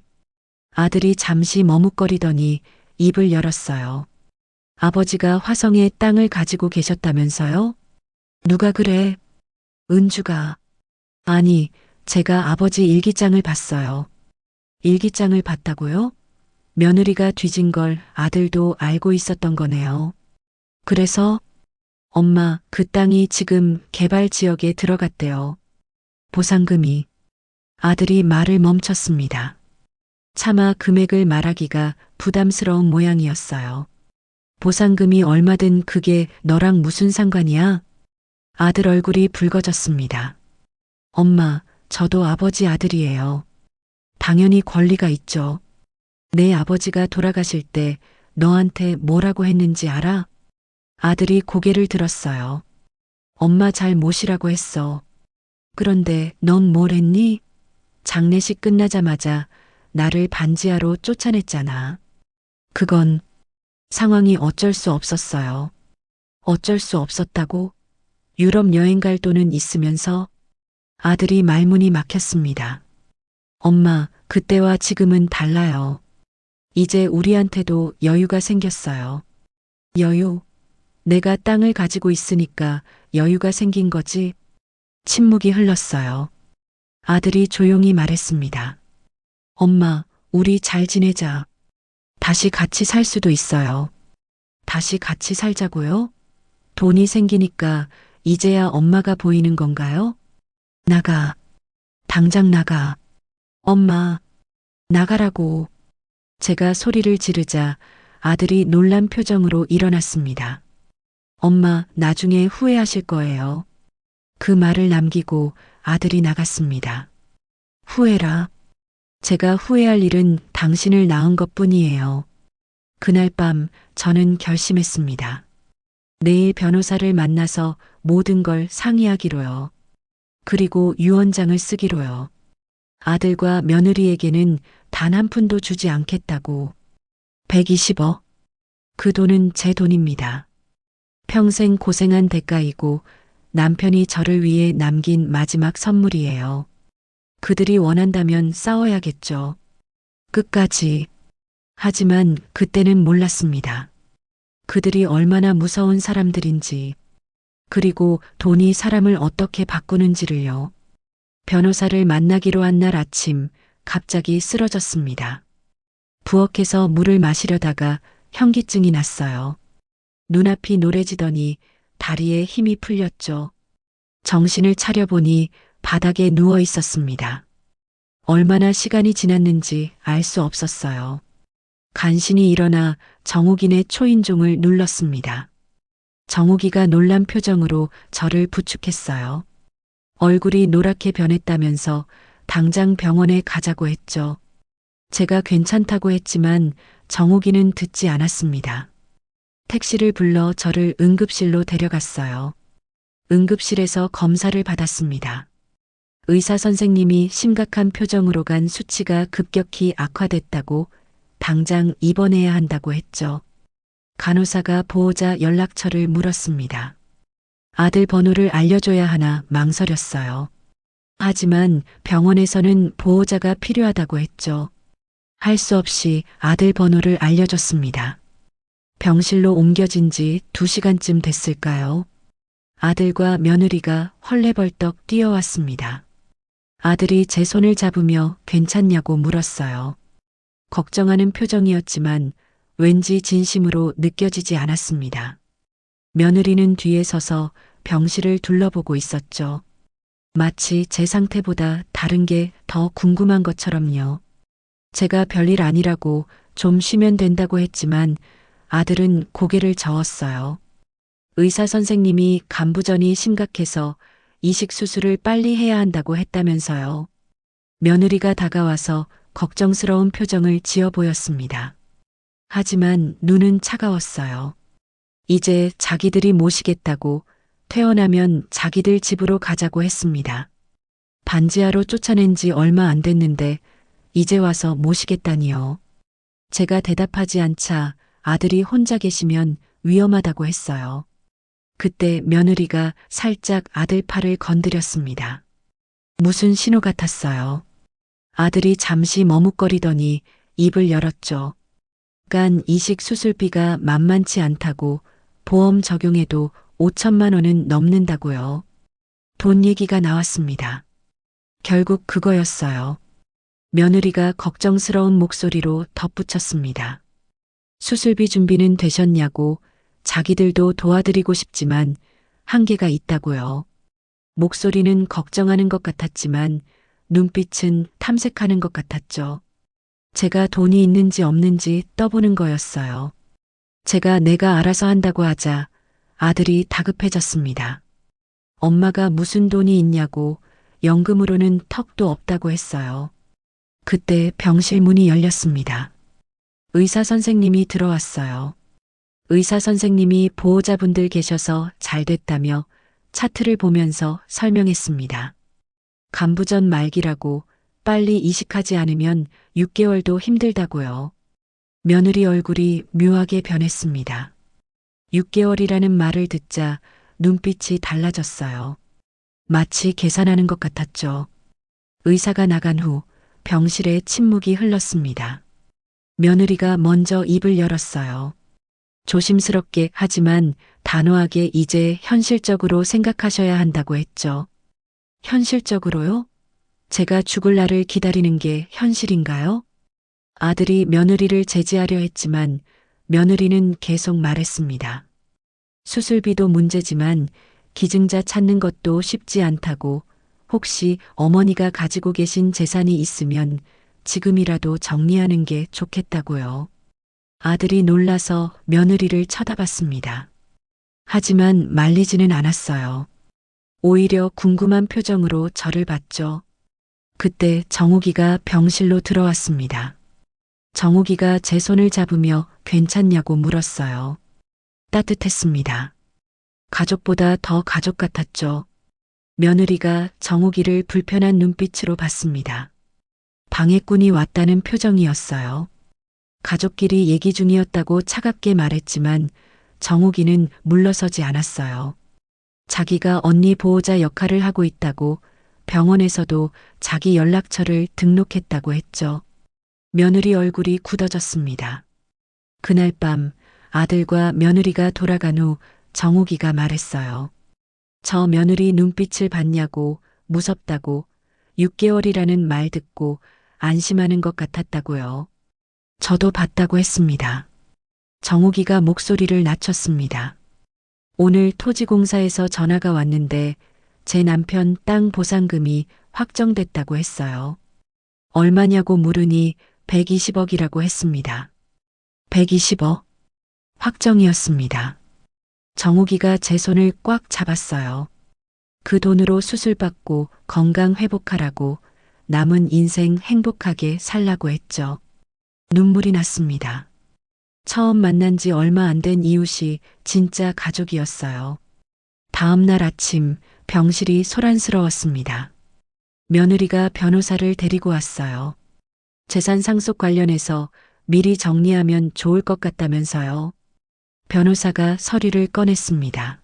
아들이 잠시 머뭇거리더니 입을 열었어요. 아버지가 화성에 땅을 가지고 계셨다면서요? 누가 그래? 은주가. 아니, 제가 아버지 일기장을 봤어요. 일기장을 봤다고요? 며느리가 뒤진 걸 아들도 알고 있었던 거네요. 그래서 엄마, 그 땅이 지금 개발 지역에 들어갔대요. 보상금이. 아들이 말을 멈췄습니다. 차마 금액을 말하기가 부담스러운 모양이었어요. 보상금이 얼마든 그게 너랑 무슨 상관이야? 아들 얼굴이 붉어졌습니다. 엄마, 저도 아버지 아들이에요. 당연히 권리가 있죠. 내 아버지가 돌아가실 때 너한테 뭐라고 했는지 알아? 아들이 고개를 들었어요. 엄마 잘 모시라고 했어. 그런데 넌 뭘 했니? 장례식 끝나자마자 나를 반지하로 쫓아냈잖아. 그건 상황이 어쩔 수 없었어요. 어쩔 수 없었다고? 유럽 여행 갈 돈은 있으면서? 아들이 말문이 막혔습니다. 엄마, 그때와 지금은 달라요. 이제 우리한테도 여유가 생겼어요. 여유? 내가 땅을 가지고 있으니까 여유가 생긴 거지? 침묵이 흘렀어요. 아들이 조용히 말했습니다. 엄마, 우리 잘 지내자. 다시 같이 살 수도 있어요. 다시 같이 살자고요? 돈이 생기니까 이제야 엄마가 보이는 건가요? 나가. 당장 나가. 엄마, 나가라고. 제가 소리를 지르자 아들이 놀란 표정으로 일어났습니다. 엄마, 나중에 후회하실 거예요. 그 말을 남기고 아들이 나갔습니다. 후회라. 제가 후회할 일은 당신을 낳은 것 뿐이에요. 그날 밤 저는 결심했습니다. 내일 변호사를 만나서 모든 걸 상의하기로요. 그리고 유언장을 쓰기로요. 아들과 며느리에게는 단 한 푼도 주지 않겠다고. 120억. 그 돈은 제 돈입니다. 평생 고생한 대가이고 남편이 저를 위해 남긴 마지막 선물이에요. 그들이 원한다면 싸워야겠죠. 끝까지. 하지만 그때는 몰랐습니다. 그들이 얼마나 무서운 사람들인지, 그리고 돈이 사람을 어떻게 바꾸는지를요. 변호사를 만나기로 한 날 아침, 갑자기 쓰러졌습니다. 부엌에서 물을 마시려다가 현기증이 났어요. 눈앞이 노래지더니 다리에 힘이 풀렸죠. 정신을 차려보니 바닥에 누워 있었습니다. 얼마나 시간이 지났는지 알 수 없었어요. 간신히 일어나 정욱이네 초인종을 눌렀습니다. 정욱이가 놀란 표정으로 저를 부축했어요. 얼굴이 노랗게 변했다면서 당장 병원에 가자고 했죠. 제가 괜찮다고 했지만 정욱이는 듣지 않았습니다. 택시를 불러 저를 응급실로 데려갔어요. 응급실에서 검사를 받았습니다. 의사 선생님이 심각한 표정으로 간 수치가 급격히 악화됐다고 당장 입원해야 한다고 했죠. 간호사가 보호자 연락처를 물었습니다. 아들 번호를 알려줘야 하나 망설였어요. 하지만 병원에서는 보호자가 필요하다고 했죠. 할 수 없이 아들 번호를 알려줬습니다. 병실로 옮겨진 지 2시간쯤 됐을까요? 아들과 며느리가 헐레벌떡 뛰어왔습니다. 아들이 제 손을 잡으며 괜찮냐고 물었어요. 걱정하는 표정이었지만 왠지 진심으로 느껴지지 않았습니다. 며느리는 뒤에 서서 병실을 둘러보고 있었죠. 마치 제 상태보다 다른 게 더 궁금한 것처럼요. 제가 별일 아니라고 좀 쉬면 된다고 했지만 아들은 고개를 저었어요. 의사 선생님이 간부전이 심각해서 이식 수술을 빨리 해야 한다고 했다면서요. 며느리가 다가와서 걱정스러운 표정을 지어 보였습니다. 하지만 눈은 차가웠어요. 이제 자기들이 모시겠다고 퇴원하면 자기들 집으로 가자고 했습니다. 반지하로 쫓아낸 지 얼마 안 됐는데 이제 와서 모시겠다니요. 제가 대답하지 않자 아들이 혼자 계시면 위험하다고 했어요. 그때 며느리가 살짝 아들 팔을 건드렸습니다. 무슨 신호 같았어요. 아들이 잠시 머뭇거리더니 입을 열었죠. 간 이식 수술비가 만만치 않다고 보험 적용해도 5천만 원은 넘는다고요. 돈 얘기가 나왔습니다. 결국 그거였어요. 며느리가 걱정스러운 목소리로 덧붙였습니다. 수술비 준비는 되셨냐고 자기들도 도와드리고 싶지만 한계가 있다고요. 목소리는 걱정하는 것 같았지만 눈빛은 탐색하는 것 같았죠. 제가 돈이 있는지 없는지 떠보는 거였어요. 내가 알아서 한다고 하자 아들이 다급해졌습니다. 엄마가 무슨 돈이 있냐고 연금으로는 턱도 없다고 했어요. 그때 병실 문이 열렸습니다. 의사 선생님이 들어왔어요. 의사 선생님이 보호자분들 계셔서 잘 됐다며 차트를 보면서 설명했습니다. 간부전 말기라고 빨리 이식하지 않으면 6개월도 힘들다고요. 며느리 얼굴이 묘하게 변했습니다. 6개월이라는 말을 듣자 눈빛이 달라졌어요. 마치 계산하는 것 같았죠. 의사가 나간 후 병실에 침묵이 흘렀습니다. 며느리가 먼저 입을 열었어요. 조심스럽게 하지만 단호하게 이제 현실적으로 생각하셔야 한다고 했죠. 현실적으로요? 제가 죽을 날을 기다리는 게 현실인가요? 아들이 며느리를 제지하려 했지만 며느리는 계속 말했습니다. 수술비도 문제지만 기증자 찾는 것도 쉽지 않다고 혹시 어머니가 가지고 계신 재산이 있으면 지금이라도 정리하는 게 좋겠다고요. 아들이 놀라서 며느리를 쳐다봤습니다. 하지만 말리지는 않았어요. 오히려 궁금한 표정으로 저를 봤죠. 그때 정욱이가 병실로 들어왔습니다. 정욱이가 제 손을 잡으며 괜찮냐고 물었어요. 따뜻했습니다. 가족보다 더 가족 같았죠. 며느리가 정욱이를 불편한 눈빛으로 봤습니다. 방해꾼이 왔다는 표정이었어요. 가족끼리 얘기 중이었다고 차갑게 말했지만 정욱이는 물러서지 않았어요. 자기가 언니 보호자 역할을 하고 있다고 병원에서도 자기 연락처를 등록했다고 했죠. 며느리 얼굴이 굳어졌습니다. 그날 밤 아들과 며느리가 돌아간 후 정욱이가 말했어요. 저 며느리 눈빛을 봤냐고 무섭다고 6개월이라는 말 듣고 안심하는 것 같았다고요. 저도 봤다고 했습니다. 정욱이가 목소리를 낮췄습니다. 오늘 토지공사에서 전화가 왔는데 제 남편 땅 보상금이 확정됐다고 했어요. 얼마냐고 물으니 120억이라고 했습니다. 120억? 확정이었습니다. 정욱이가 제 손을 꽉 잡았어요. 그 돈으로 수술받고 건강 회복하라고, 남은 인생 행복하게 살라고 했죠. 눈물이 났습니다. 처음 만난 지 얼마 안 된 이웃이 진짜 가족이었어요. 다음 날 아침 병실이 소란스러웠습니다. 며느리가 변호사를 데리고 왔어요. 재산 상속 관련해서 미리 정리하면 좋을 것 같다면서요. 변호사가 서류를 꺼냈습니다.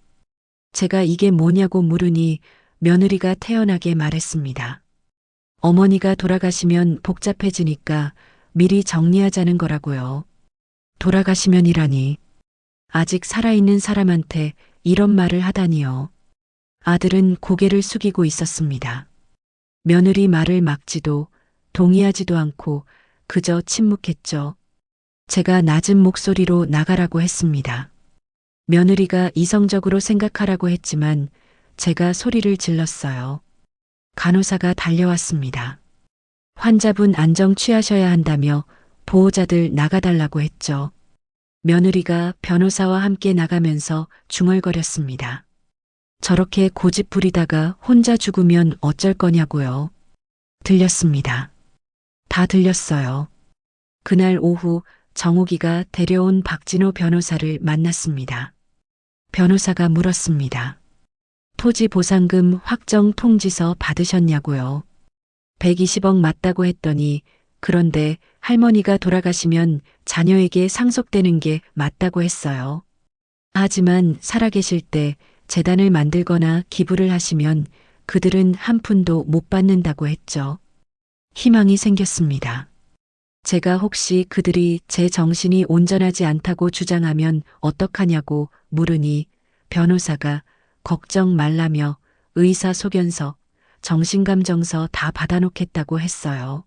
제가 이게 뭐냐고 물으니 며느리가 태연하게 말했습니다. 어머니가 돌아가시면 복잡해지니까 미리 정리하자는 거라고요. 돌아가시면이라니. 아직 살아있는 사람한테 이런 말을 하다니요. 아들은 고개를 숙이고 있었습니다. 며느리 말을 막지도 동의하지도 않고 그저 침묵했죠. 제가 낮은 목소리로 나가라고 했습니다. 며느리가 이성적으로 생각하라고 했지만 제가 소리를 질렀어요. 간호사가 달려왔습니다. 환자분 안정 취하셔야 한다며 보호자들 나가달라고 했죠. 며느리가 변호사와 함께 나가면서 중얼거렸습니다. 저렇게 고집 부리다가 혼자 죽으면 어쩔 거냐고요. 들렸습니다. 다 들렸어요. 그날 오후 정욱이가 데려온 박진호 변호사를 만났습니다. 변호사가 물었습니다. 토지 보상금 확정 통지서 받으셨냐고요. 120억 맞다고 했더니, 그런데 할머니가 돌아가시면 자녀에게 상속되는 게 맞다고 했어요. 하지만 살아계실 때 재단을 만들거나 기부를 하시면 그들은 한 푼도 못 받는다고 했죠. 희망이 생겼습니다. 제가 혹시 그들이 제 정신이 온전하지 않다고 주장하면 어떡하냐고 물으니 변호사가 걱정 말라며 의사소견서, 정신감정서 다 받아놓겠다고 했어요.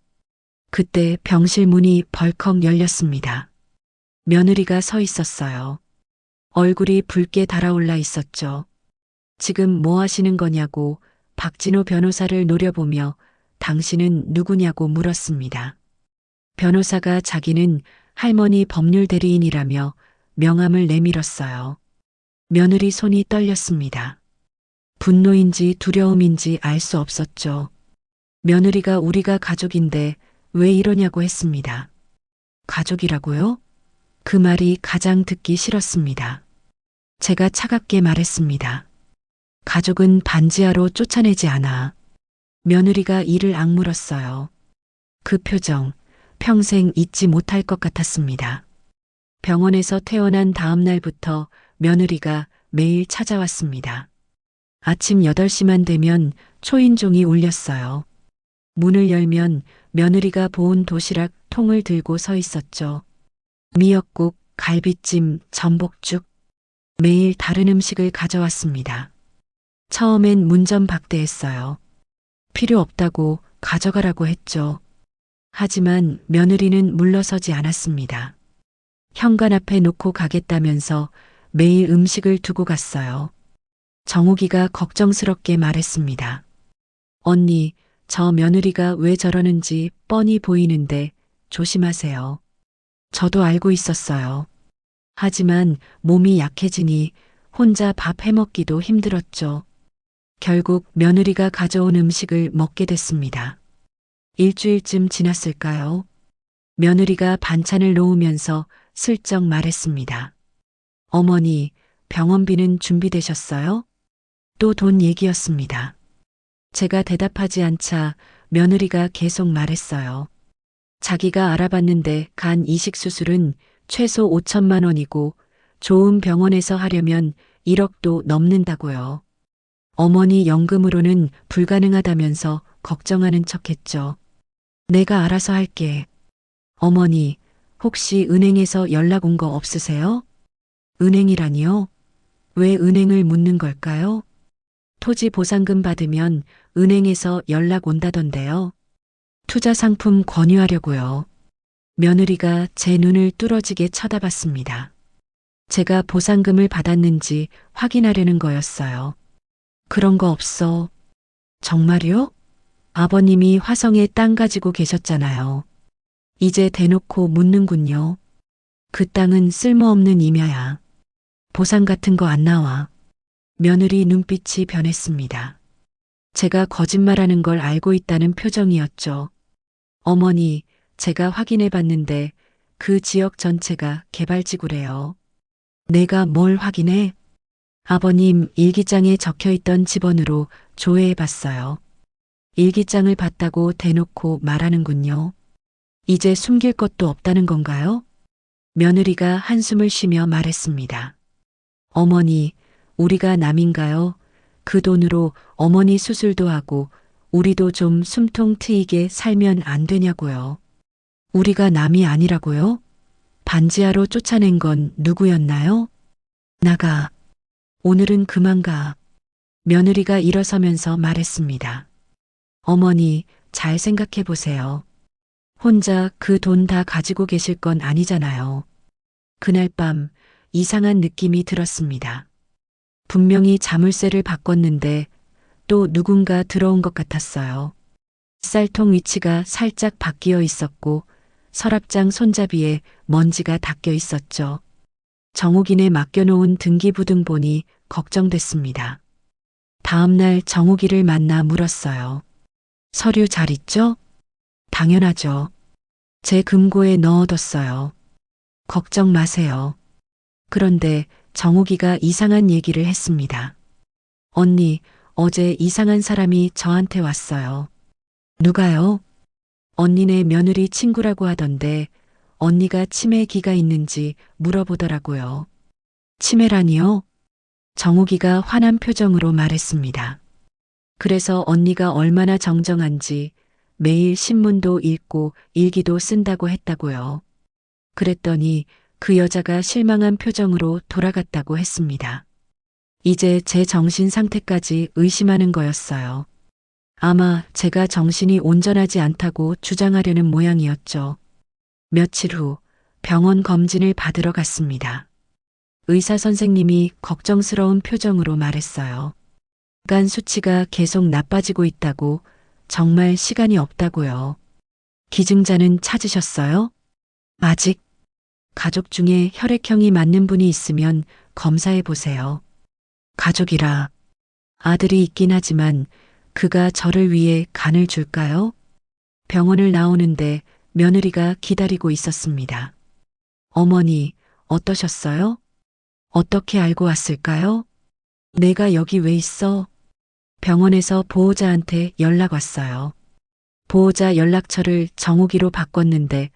그때 병실 문이 벌컥 열렸습니다. 며느리가 서 있었어요. 얼굴이 붉게 달아올라 있었죠. 지금 뭐 하시는 거냐고 박진호 변호사를 노려보며 당신은 누구냐고 물었습니다. 변호사가 자기는 할머니 법률 대리인이라며 명함을 내밀었어요. 며느리 손이 떨렸습니다. 분노인지 두려움인지 알 수 없었죠. 며느리가 우리가 가족인데 왜 이러냐고 했습니다. 가족이라고요? 그 말이 가장 듣기 싫었습니다. 제가 차갑게 말했습니다. 가족은 반지하로 쫓아내지 않아. 며느리가 이를 악물었어요. 그 표정, 평생 잊지 못할 것 같았습니다. 병원에서 퇴원한 다음 날부터 며느리가 매일 찾아왔습니다. 아침 8시만 되면 초인종이 울렸어요. 문을 열면 며느리가 보온 도시락 통을 들고 서 있었죠. 미역국, 갈비찜, 전복죽. 매일 다른 음식을 가져왔습니다. 처음엔 문전박대했어요. 필요 없다고 가져가라고 했죠. 하지만 며느리는 물러서지 않았습니다. 현관 앞에 놓고 가겠다면서 매일 음식을 두고 갔어요. 정욱이가 걱정스럽게 말했습니다. 언니, 저 며느리가 왜 저러는지 뻔히 보이는데 조심하세요. 저도 알고 있었어요. 하지만 몸이 약해지니 혼자 밥 해먹기도 힘들었죠. 결국 며느리가 가져온 음식을 먹게 됐습니다. 일주일쯤 지났을까요? 며느리가 반찬을 놓으면서 슬쩍 말했습니다. 어머니, 병원비는 준비되셨어요? 또 돈 얘기였습니다. 제가 대답하지 않자 며느리가 계속 말했어요. 자기가 알아봤는데 간 이식 수술은 최소 5천만 원이고 좋은 병원에서 하려면 1억도 넘는다고요. 어머니 연금으로는 불가능하다면서 걱정하는 척했죠. 내가 알아서 할게. 어머니, 혹시 은행에서 연락 온 거 없으세요? 은행이라니요? 왜 은행을 묻는 걸까요? 토지 보상금 받으면 은행에서 연락 온다던데요. 투자 상품 권유하려고요. 며느리가 제 눈을 뚫어지게 쳐다봤습니다. 제가 보상금을 받았는지 확인하려는 거였어요. 그런 거 없어. 정말요? 아버님이 화성에 땅 가지고 계셨잖아요. 이제 대놓고 묻는군요. 그 땅은 쓸모없는 임야야. 보상 같은 거 안 나와. 며느리 눈빛이 변했습니다. 제가 거짓말하는 걸 알고 있다는 표정이었죠. 어머니, 제가 확인해 봤는데 그 지역 전체가 개발지구래요. 내가 뭘 확인해? 아버님 일기장에 적혀 있던 집원으로 조회해 봤어요. 일기장을 봤다고 대놓고 말하는군요. 이제 숨길 것도 없다는 건가요? 며느리가 한숨을 쉬며 말했습니다. 어머니, 우리가 남인가요? 그 돈으로 어머니 수술도 하고 우리도 좀 숨통 트이게 살면 안 되냐고요. 우리가 남이 아니라고요? 반지하로 쫓아낸 건 누구였나요? 나가. 오늘은 그만 가. 며느리가 일어서면서 말했습니다. 어머니, 잘 생각해 보세요. 혼자 그 돈 다 가지고 계실 건 아니잖아요. 그날 밤 이상한 느낌이 들었습니다. 분명히 자물쇠를 바꿨는데 또 누군가 들어온 것 같았어요. 쌀통 위치가 살짝 바뀌어 있었고 서랍장 손잡이에 먼지가 닦여 있었죠. 정욱이네 맡겨놓은 등기부등 보니 걱정됐습니다. 다음날 정욱이를 만나 물었어요. 서류 잘 있죠? 당연하죠. 제 금고에 넣어뒀어요. 걱정 마세요. 그런데 정욱이가 이상한 얘기를 했습니다. 언니, 어제 이상한 사람이 저한테 왔어요. 누가요? 언니네 며느리 친구라고 하던데 언니가 치매기가 있는지 물어보더라고요. 치매라니요? 정욱이가 화난 표정으로 말했습니다. 그래서 언니가 얼마나 정정한지 매일 신문도 읽고 일기도 쓴다고 했다고요. 그랬더니 그 여자가 실망한 표정으로 돌아갔다고 했습니다. 이제 제 정신 상태까지 의심하는 거였어요. 아마 제가 정신이 온전하지 않다고 주장하려는 모양이었죠. 며칠 후 병원 검진을 받으러 갔습니다. 의사 선생님이 걱정스러운 표정으로 말했어요. 간 수치가 계속 나빠지고 있다고, 정말 시간이 없다고요. 기증자는 찾으셨어요? 아직. 가족 중에 혈액형이 맞는 분이 있으면 검사해 보세요. 가족이라. 아들이 있긴 하지만 그가 저를 위해 간을 줄까요? 병원을 나오는데 며느리가 기다리고 있었습니다. 어머니, 어떠셨어요? 어떻게 알고 왔을까요? 내가 여기 왜 있어? 병원에서 보호자한테 연락 왔어요. 보호자 연락처를 정욱이로 바꿨는데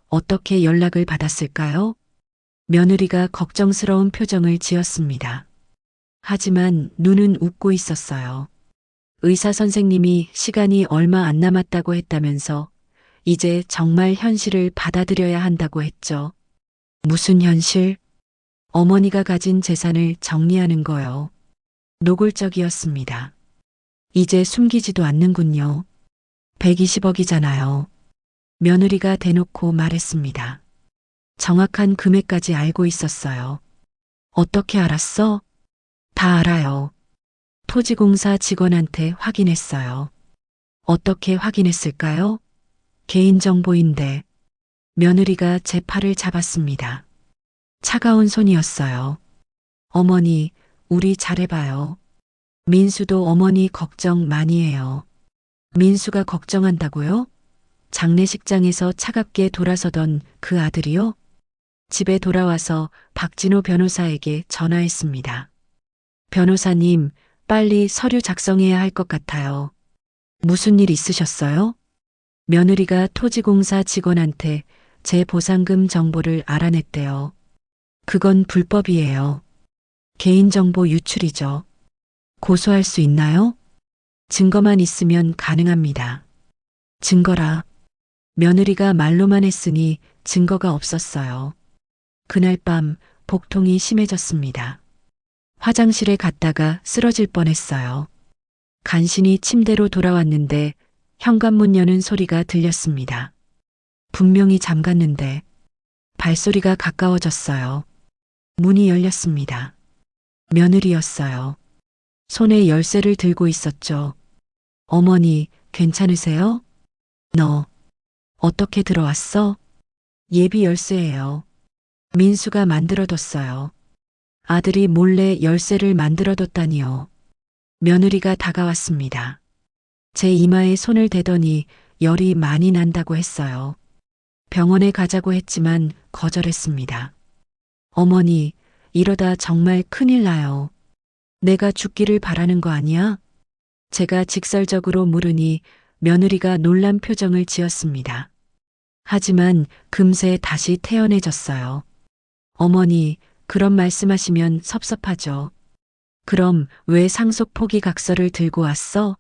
어떻게 연락을 받았을까요? 며느리가 걱정스러운 표정을 지었습니다. 하지만 눈은 웃고 있었어요. 의사 선생님이 시간이 얼마 안 남았다고 했다면서 이제 정말 현실을 받아들여야 한다고 했죠. 무슨 현실? 어머니가 가진 재산을 정리하는 거요. 노골적이었습니다. 이제 숨기지도 않는군요. 120억이잖아요. 며느리가 대놓고 말했습니다. 정확한 금액까지 알고 있었어요. 어떻게 알았어? 다 알아요. 토지공사 직원한테 확인했어요. 어떻게 확인했을까요? 개인정보인데. 며느리가 제 팔을 잡았습니다. 차가운 손이었어요. 어머니, 우리 잘해봐요. 민수도 어머니 걱정 많이 해요. 민수가 걱정한다고요? 장례식장에서 차갑게 돌아서던 그 아들이요? 집에 돌아와서 박진호 변호사에게 전화했습니다. 변호사님, 빨리 서류 작성해야 할 것 같아요. 무슨 일 있으셨어요? 며느리가 토지공사 직원한테 제 보상금 정보를 알아냈대요. 그건 불법이에요. 개인정보 유출이죠. 고소할 수 있나요? 증거만 있으면 가능합니다. 증거라. 며느리가 말로만 했으니 증거가 없었어요. 그날 밤 복통이 심해졌습니다. 화장실에 갔다가 쓰러질 뻔했어요. 간신히 침대로 돌아왔는데 현관문 여는 소리가 들렸습니다. 분명히 잠갔는데 발소리가 가까워졌어요. 문이 열렸습니다. 며느리였어요. 손에 열쇠를 들고 있었죠. 어머니, 괜찮으세요? 너, 어떻게 들어왔어? 예비 열쇠예요. 민수가 만들어뒀어요. 아들이 몰래 열쇠를 만들어뒀다니요. 며느리가 다가왔습니다. 제 이마에 손을 대더니 열이 많이 난다고 했어요. 병원에 가자고 했지만 거절했습니다. 어머니, 이러다 정말 큰일 나요. 내가 죽기를 바라는 거 아니야? 제가 직설적으로 물으니 며느리가 놀란 표정을 지었습니다. 하지만 금세 다시 태연해졌어요. 어머니, 그런 말씀하시면 섭섭하죠. 그럼 왜 상속 포기 각서를 들고 왔어?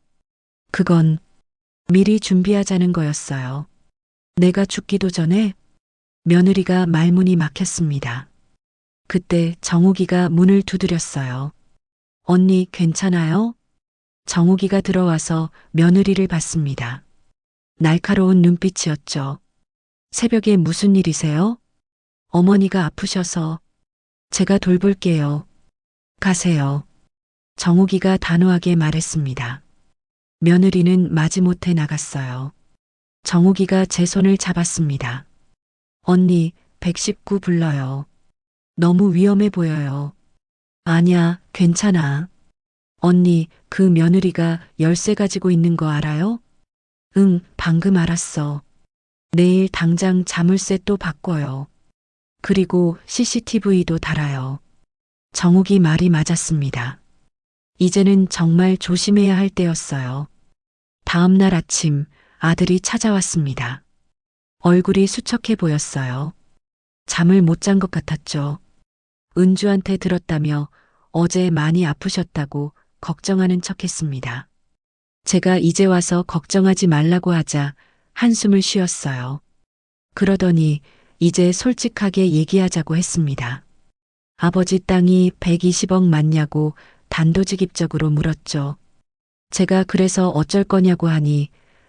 그건 미리 준비하자는 거였어요. 내가 죽기도 전에 며느리가 말문이 막혔습니다. 그때 정욱이가 문을 두드렸어요. 언니 괜찮아요? 정욱이가 들어와서 며느리를 봤습니다. 날카로운 눈빛이었죠. 새벽에 무슨 일이세요? 어머니가 아프셔서 제가 돌볼게요. 가세요. 정욱이가 단호하게 말했습니다. 며느리는 마지못해 나갔어요. 정욱이가 제 손을 잡았습니다. 언니, 119 불러요. 너무 위험해 보여요. 아니야, 괜찮아. 언니, 그 며느리가 열쇠 가지고 있는 거 알아요? 응, 방금 알았어. 내일 당장 자물쇠 또 바꿔요. 그리고 CCTV도 달아요. 정욱이 말이 맞았습니다. 이제는 정말 조심해야 할 때였어요. 다음 날 아침 아들이 찾아왔습니다. 얼굴이 수척해 보였어요. 잠을 못 잔 것 같았죠. 은주한테 들었다며 어제 많이 아프셨다고 걱정하는 척 했습니다. 제가 이제 와서 걱정하지 말라고 하자 한숨을 쉬었어요. 그러더니 이제 솔직하게 얘기하자고 했습니다. 아버지 땅이 120억 맞냐고 단도직입적으로 물었죠. 제가 그래서 어쩔 거냐고 하니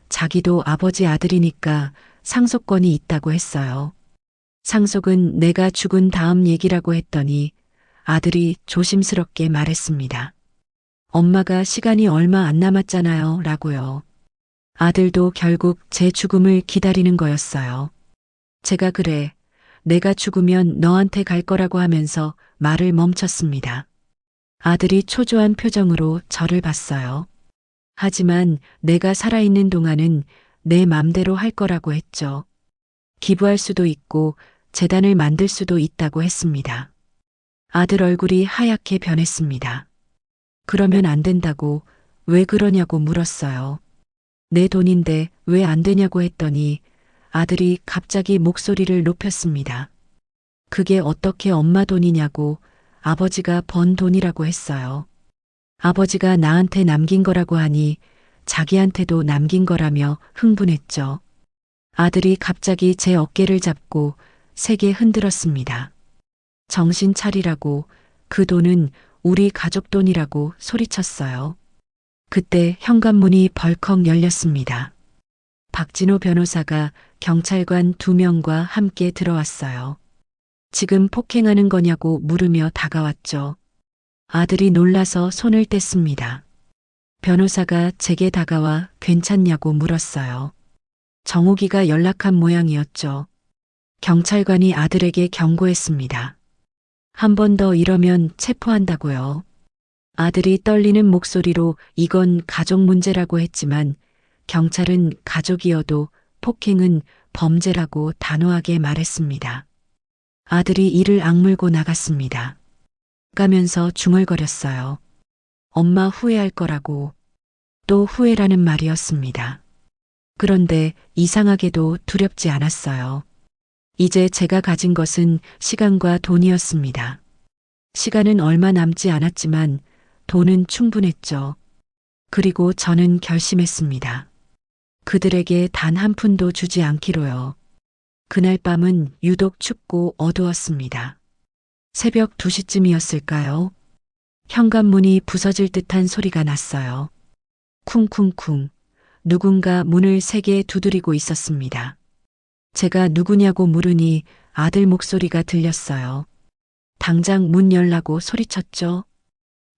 자기도 아버지 아들이니까 상속권이 있다고 했어요. 상속은 내가 죽은 다음 얘기라고 했더니 아들이 조심스럽게 말했습니다. 엄마가 시간이 얼마 안 남았잖아요. 라고요. 아들도 결국 제 죽음을 기다리는 거였어요. 제가 그래, 내가 죽으면 너한테 갈 거라고 하면서 말을 멈췄습니다. 아들이 초조한 표정으로 저를 봤어요. 하지만 내가 살아있는 동안은 내 맘대로 할 거라고 했죠. 기부할 수도 있고 재단을 만들 수도 있다고 했습니다. 아들 얼굴이 하얗게 변했습니다. 그러면 안 된다고 왜 그러냐고 물었어요. 내 돈인데 왜 안 되냐고 했더니 아들이 갑자기 목소리를 높였습니다. 그게 어떻게 엄마 돈이냐고 아버지가 번 돈이라고 했어요. 아버지가 나한테 남긴 거라고 하니 자기한테도 남긴 거라며 흥분했죠. 아들이 갑자기 제 어깨를 잡고 세게 흔들었습니다. 정신 차리라고, 그 돈은 우리 가족 돈이라고 소리쳤어요. 그때 현관문이 벌컥 열렸습니다. 박진호 변호사가 경찰관 2명과 함께 들어왔어요. 지금 폭행하는 거냐고 물으며 다가왔죠. 아들이 놀라서 손을 뗐습니다. 변호사가 제게 다가와 괜찮냐고 물었어요. 정욱이가 연락한 모양이었죠. 경찰관이 아들에게 경고했습니다. 한 번 더 이러면 체포한다고요. 아들이 떨리는 목소리로 이건 가족 문제라고 했지만 경찰은 가족이어도 폭행은 범죄라고 단호하게 말했습니다. 아들이 이를 악물고 나갔습니다. 가면서 중얼거렸어요. 엄마 후회할 거라고. 또 후회라는 말이었습니다. 그런데 이상하게도 두렵지 않았어요. 이제 제가 가진 것은 시간과 돈이었습니다. 시간은 얼마 남지 않았지만 돈은 충분했죠. 그리고 저는 결심했습니다. 그들에게 단 한 푼도 주지 않기로요. 그날 밤은 유독 춥고 어두웠습니다. 새벽 2시쯤이었을까요? 현관문이 부서질 듯한 소리가 났어요. 쿵쿵쿵. 누군가 문을 세게 두드리고 있었습니다. 제가 누구냐고 물으니 아들 목소리가 들렸어요. 당장 문 열라고 소리쳤죠.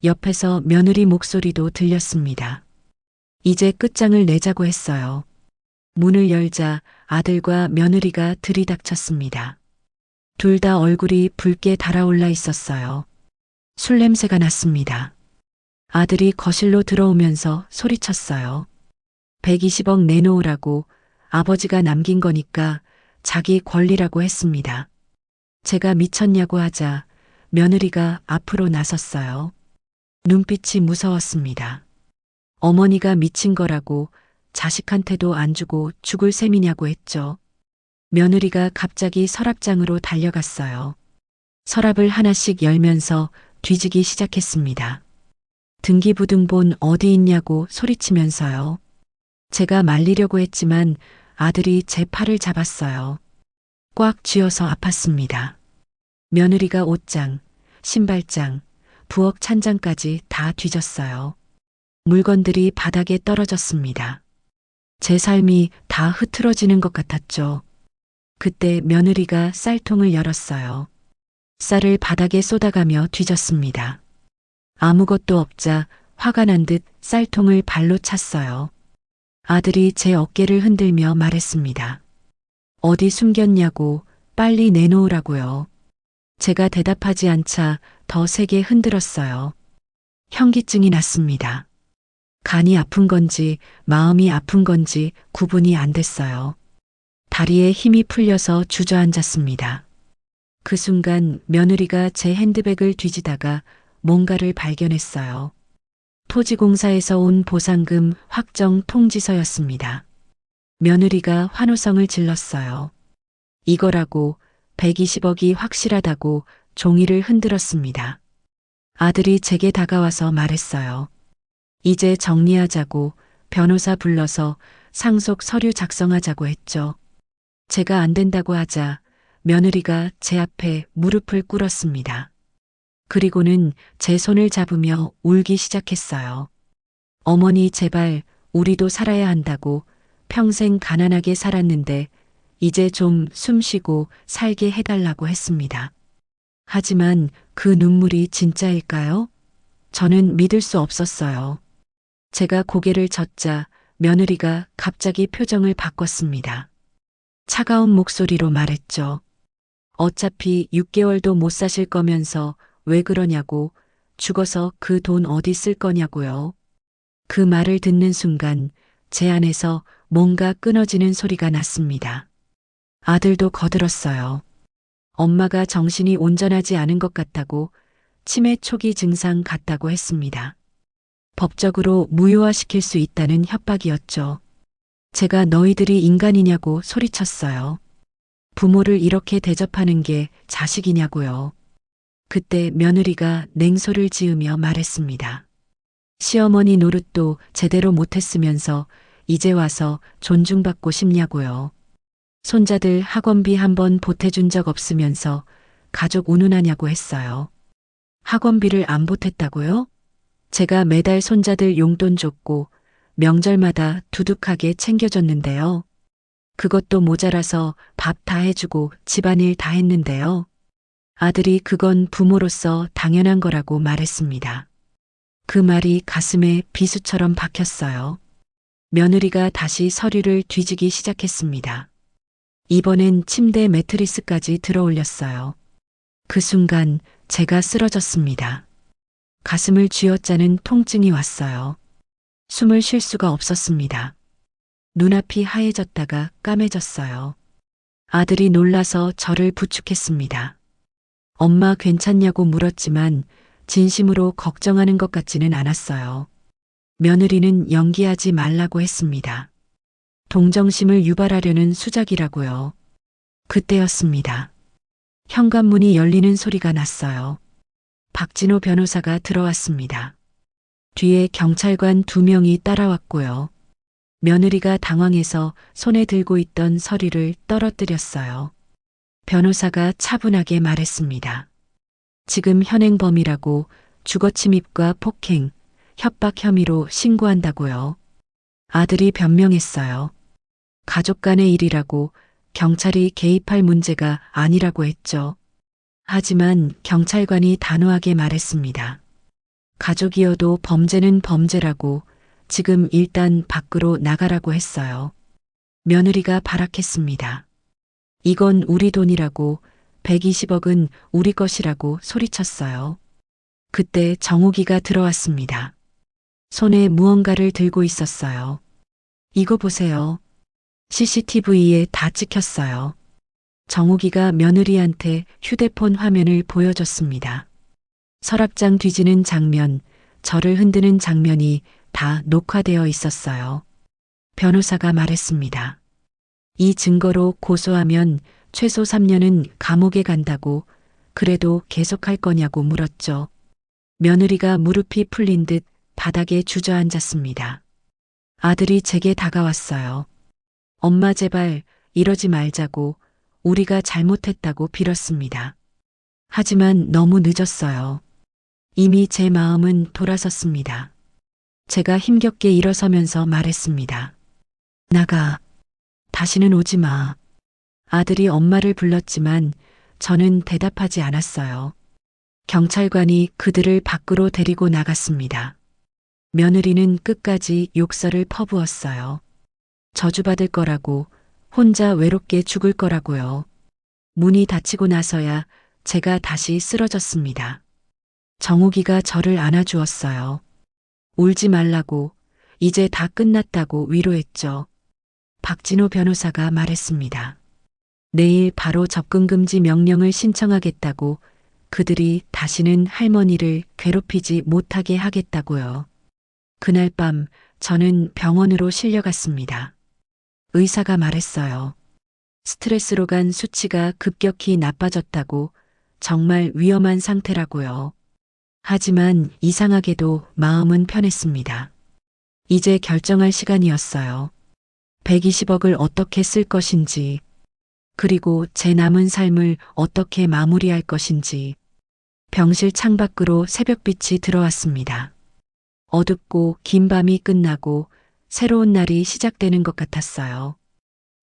옆에서 며느리 목소리도 들렸습니다. 이제 끝장을 내자고 했어요. 문을 열자 아들과 며느리가 들이닥쳤습니다. 둘 다 얼굴이 붉게 달아올라 있었어요. 술 냄새가 났습니다. 아들이 거실로 들어오면서 소리쳤어요. 120억 내놓으라고 아버지가 남긴 거니까 자기 권리라고 했습니다. 제가 미쳤냐고 하자 며느리가 앞으로 나섰어요. 눈빛이 무서웠습니다. 어머니가 미친 거라고 자식한테도 안 주고 죽을 셈이냐고 했죠. 며느리가 갑자기 서랍장으로 달려갔어요. 서랍을 하나씩 열면서 뒤지기 시작했습니다. 등기부등본 어디 있냐고 소리치면서요. 제가 말리려고 했지만 아들이 제 팔을 잡았어요. 꽉 쥐어서 아팠습니다. 며느리가 옷장, 신발장, 부엌 찬장까지 다 뒤졌어요. 물건들이 바닥에 떨어졌습니다. 제 삶이 다 흐트러지는 것 같았죠. 그때 며느리가 쌀통을 열었어요. 쌀을 바닥에 쏟아가며 뒤졌습니다. 아무것도 없자 화가 난 듯 쌀통을 발로 찼어요. 아들이 제 어깨를 흔들며 말했습니다. 어디 숨겼냐고, 빨리 내놓으라고요. 제가 대답하지 않자 더 세게 흔들었어요. 현기증이 났습니다. 간이 아픈 건지 마음이 아픈 건지 구분이 안 됐어요. 다리에 힘이 풀려서 주저앉았습니다. 그 순간 며느리가 제 핸드백을 뒤지다가 뭔가를 발견했어요. 토지공사에서 온 보상금 확정 통지서였습니다. 며느리가 환호성을 질렀어요. 이거라고 120억이 확실하다고 종이를 흔들었습니다. 아들이 제게 다가와서 말했어요. 이제 정리하자고 변호사 불러서 상속 서류 작성하자고 했죠. 제가 안 된다고 하자 며느리가 제 앞에 무릎을 꿇었습니다. 그리고는 제 손을 잡으며 울기 시작했어요. 어머니 제발 우리도 살아야 한다고 평생 가난하게 살았는데 이제 좀 숨쉬고 살게 해달라고 했습니다. 하지만 그 눈물이 진짜일까요? 저는 믿을 수 없었어요. 제가 고개를 젓자 며느리가 갑자기 표정을 바꿨습니다. 차가운 목소리로 말했죠. 어차피 6개월도 못 사실 거면서 왜 그러냐고, 죽어서 그 돈 어디 쓸 거냐고요. 그 말을 듣는 순간 제 안에서 뭔가 끊어지는 소리가 났습니다. 아들도 거들었어요. 엄마가 정신이 온전하지 않은 것 같다고, 치매 초기 증상 같다고 했습니다. 법적으로 무효화시킬 수 있다는 협박이었죠. 제가 너희들이 인간이냐고 소리쳤어요. 부모를 이렇게 대접하는 게 자식이냐고요. 그때 며느리가 냉소를 지으며 말했습니다. 시어머니 노릇도 제대로 못했으면서 이제 와서 존중받고 싶냐고요. 손자들 학원비 한번 보태준 적 없으면서 가족 운운하냐고 했어요. 학원비를 안 보탰다고요? 제가 매달 손자들 용돈 줬고 명절마다 두둑하게 챙겨줬는데요. 그것도 모자라서 밥 다 해주고 집안일 다 했는데요. 아들이 그건 부모로서 당연한 거라고 말했습니다. 그 말이 가슴에 비수처럼 박혔어요. 며느리가 다시 서류를 뒤지기 시작했습니다. 이번엔 침대 매트리스까지 들어올렸어요. 그 순간 제가 쓰러졌습니다. 가슴을 쥐어짜는 통증이 왔어요. 숨을 쉴 수가 없었습니다. 눈앞이 하얘졌다가 까매졌어요. 아들이 놀라서 저를 부축했습니다. 엄마 괜찮냐고 물었지만 진심으로 걱정하는 것 같지는 않았어요. 며느리는 연기하지 말라고 했습니다. 동정심을 유발하려는 수작이라고요. 그때였습니다. 현관문이 열리는 소리가 났어요. 박진호 변호사가 들어왔습니다. 뒤에 경찰관 2명이 따라왔고요. 며느리가 당황해서 손에 들고 있던 서류를 떨어뜨렸어요. 변호사가 차분하게 말했습니다. 지금 현행범이라고 주거침입과 폭행, 협박 혐의로 신고한다고요. 아들이 변명했어요. 가족 간의 일이라고 경찰이 개입할 문제가 아니라고 했죠. 하지만 경찰관이 단호하게 말했습니다. 가족이어도 범죄는 범죄라고 지금 일단 밖으로 나가라고 했어요. 며느리가 발악했습니다. 이건 우리 돈이라고 120억은 우리 것이라고 소리쳤어요. 그때 정욱이가 들어왔습니다. 손에 무언가를 들고 있었어요. 이거 보세요. CCTV에 다 찍혔어요. 정욱이가 며느리한테 휴대폰 화면을 보여줬습니다. 서랍장 뒤지는 장면, 저를 흔드는 장면이 다 녹화되어 있었어요. 변호사가 말했습니다. 이 증거로 고소하면 최소 3년은 감옥에 간다고, 그래도 계속할 거냐고 물었죠. 며느리가 무릎이 풀린 듯 바닥에 주저앉았습니다. 아들이 제게 다가왔어요. 엄마 제발 이러지 말자고, 우리가 잘못했다고 빌었습니다. 하지만 너무 늦었어요. 이미 제 마음은 돌아섰습니다. 제가 힘겹게 일어서면서 말했습니다. 나가. 다시는 오지 마. 아들이 엄마를 불렀지만 저는 대답하지 않았어요. 경찰관이 그들을 밖으로 데리고 나갔습니다. 며느리는 끝까지 욕설을 퍼부었어요. 저주받을 거라고, 혼자 외롭게 죽을 거라고요. 문이 닫히고 나서야 제가 다시 쓰러졌습니다. 정욱이가 저를 안아주었어요. 울지 말라고, 이제 다 끝났다고 위로했죠. 박진호 변호사가 말했습니다. 내일 바로 접근금지 명령을 신청하겠다고, 그들이 다시는 할머니를 괴롭히지 못하게 하겠다고요. 그날 밤 저는 병원으로 실려갔습니다. 의사가 말했어요. 스트레스로 간 수치가 급격히 나빠졌다고, 정말 위험한 상태라고요. 하지만 이상하게도 마음은 편했습니다. 이제 결정할 시간이었어요. 120억을 어떻게 쓸 것인지, 그리고 제 남은 삶을 어떻게 마무리할 것인지. 병실 창밖으로 새벽빛이 들어왔습니다. 어둡고 긴 밤이 끝나고 새로운 날이 시작되는 것 같았어요.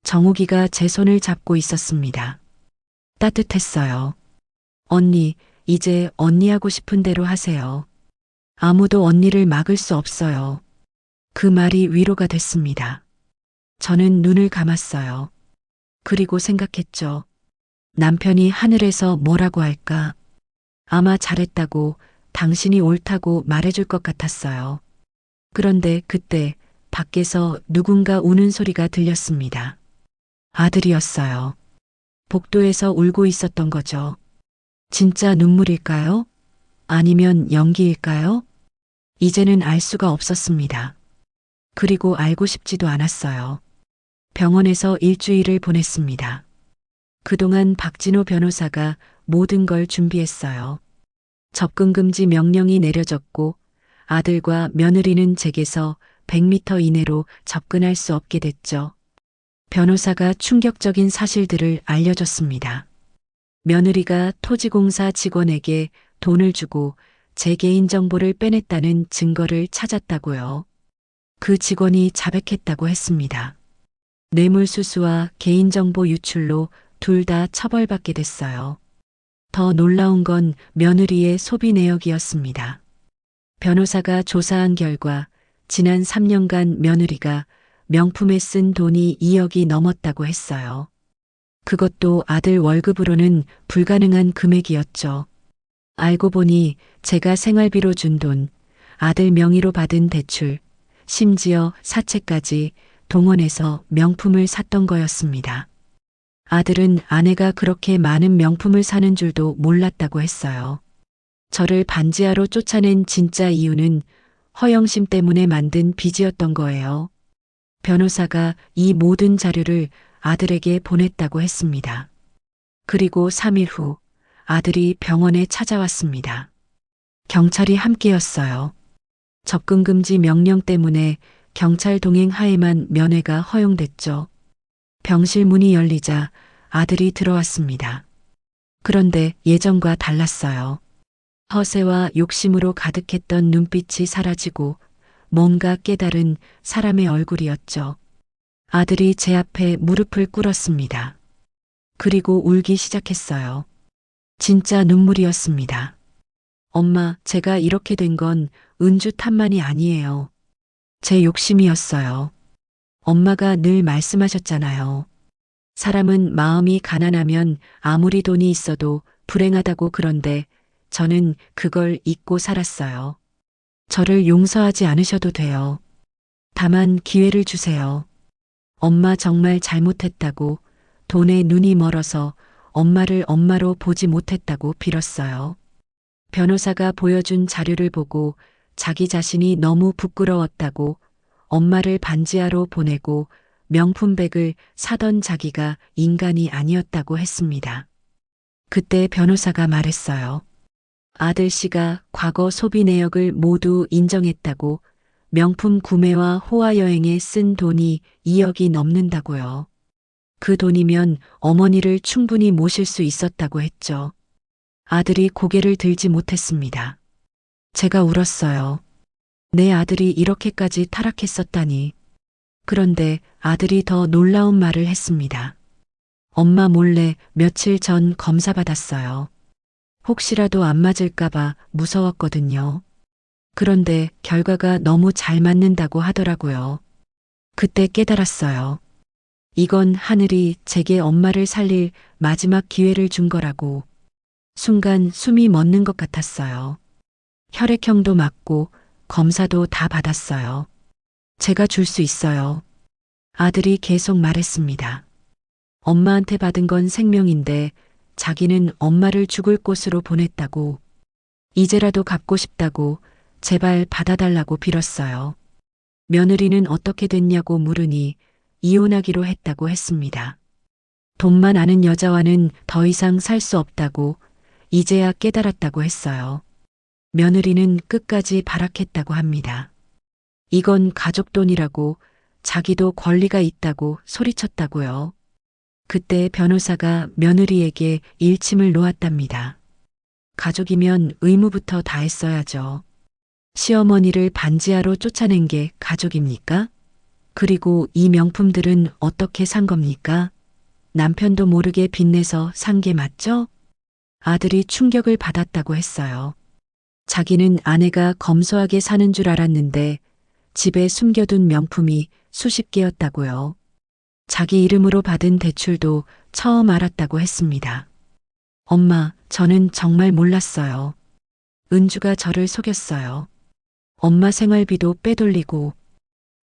정욱이가 제 손을 잡고 있었습니다. 따뜻했어요. 언니, 이제 언니 하고 싶은 대로 하세요. 아무도 언니를 막을 수 없어요. 그 말이 위로가 됐습니다. 저는 눈을 감았어요. 그리고 생각했죠. 남편이 하늘에서 뭐라고 할까? 아마 잘했다고, 당신이 옳다고 말해줄 것 같았어요. 그런데 그때 밖에서 누군가 우는 소리가 들렸습니다. 아들이었어요. 복도에서 울고 있었던 거죠. 진짜 눈물일까요? 아니면 연기일까요? 이제는 알 수가 없었습니다. 그리고 알고 싶지도 않았어요. 병원에서 일주일을 보냈습니다. 그동안 박진호 변호사가 모든 걸 준비했어요. 접근금지 명령이 내려졌고 아들과 며느리는 제게서 100m 이내로 접근할 수 없게 됐죠. 변호사가 충격적인 사실들을 알려줬습니다. 며느리가 토지공사 직원에게 돈을 주고 제 개인정보를 빼냈다는 증거를 찾았다고요. 그 직원이 자백했다고 했습니다. 뇌물수수와 개인정보 유출로 둘 다 처벌받게 됐어요. 더 놀라운 건 며느리의 소비 내역이었습니다. 변호사가 조사한 결과 지난 3년간 며느리가 명품에 쓴 돈이 2억이 넘었다고 했어요. 그것도 아들 월급으로는 불가능한 금액이었죠. 알고 보니 제가 생활비로 준 돈, 아들 명의로 받은 대출, 심지어 사채까지 동원해서 명품을 샀던 거였습니다. 아들은 아내가 그렇게 많은 명품을 사는 줄도 몰랐다고 했어요. 저를 반지하로 쫓아낸 진짜 이유는 허영심 때문에 만든 빚이었던 거예요. 변호사가 이 모든 자료를 아들에게 보냈다고 했습니다. 그리고 3일 후 아들이 병원에 찾아왔습니다. 경찰이 함께였어요. 접근금지 명령 때문에 경찰 동행 하에만 면회가 허용됐죠. 병실 문이 열리자 아들이 들어왔습니다. 그런데 예전과 달랐어요. 허세와 욕심으로 가득했던 눈빛이 사라지고 뭔가 깨달은 사람의 얼굴이었죠. 아들이 제 앞에 무릎을 꿇었습니다. 그리고 울기 시작했어요. 진짜 눈물이었습니다. 엄마, 제가 이렇게 된 건 은주 탓만이 아니에요. 제 욕심이었어요. 엄마가 늘 말씀하셨잖아요. 사람은 마음이 가난하면 아무리 돈이 있어도 불행하다고. 그런데 저는 그걸 잊고 살았어요. 저를 용서하지 않으셔도 돼요. 다만 기회를 주세요. 엄마 정말 잘못했다고, 돈에 눈이 멀어서 엄마를 엄마로 보지 못했다고 빌었어요. 변호사가 보여준 자료를 보고 자기 자신이 너무 부끄러웠다고, 엄마를 반지하로 보내고 명품백을 사던 자기가 인간이 아니었다고 했습니다. 그때 변호사가 말했어요. 아들 씨가 과거 소비 내역을 모두 인정했다고, 명품 구매와 호화 여행에 쓴 돈이 2억이 넘는다고요. 그 돈이면 어머니를 충분히 모실 수 있었다고 했죠. 아들이 고개를 들지 못했습니다. 제가 울었어요. 내 아들이 이렇게까지 타락했었다니. 그런데 아들이 더 놀라운 말을 했습니다. 엄마 몰래 며칠 전 검사 받았어요. 혹시라도 안 맞을까봐 무서웠거든요. 그런데 결과가 너무 잘 맞는다고 하더라고요. 그때 깨달았어요. 이건 하늘이 제게 엄마를 살릴 마지막 기회를 준 거라고. 순간 숨이 멎는 것 같았어요. 혈액형도 맞고 검사도 다 받았어요. 제가 줄 수 있어요. 아들이 계속 말했습니다. 엄마한테 받은 건 생명인데 자기는 엄마를 죽을 곳으로 보냈다고. 이제라도 갚고 싶다고, 제발 받아달라고 빌었어요. 며느리는 어떻게 됐냐고 물으니 이혼하기로 했다고 했습니다. 돈만 아는 여자와는 더 이상 살 수 없다고, 이제야 깨달았다고 했어요. 며느리는 끝까지 발악했다고 합니다. 이건 가족 돈이라고, 자기도 권리가 있다고 소리쳤다고요. 그때 변호사가 며느리에게 일침을 놓았답니다. 가족이면 의무부터 다했어야죠. 시어머니를 반지하로 쫓아낸 게 가족입니까? 그리고 이 명품들은 어떻게 산 겁니까? 남편도 모르게 빚내서 산 게 맞죠? 아들이 충격을 받았다고 했어요. 자기는 아내가 검소하게 사는 줄 알았는데 집에 숨겨둔 명품이 수십 개였다고요. 자기 이름으로 받은 대출도 처음 알았다고 했습니다. 엄마, 저는 정말 몰랐어요. 은주가 저를 속였어요. 엄마 생활비도 빼돌리고.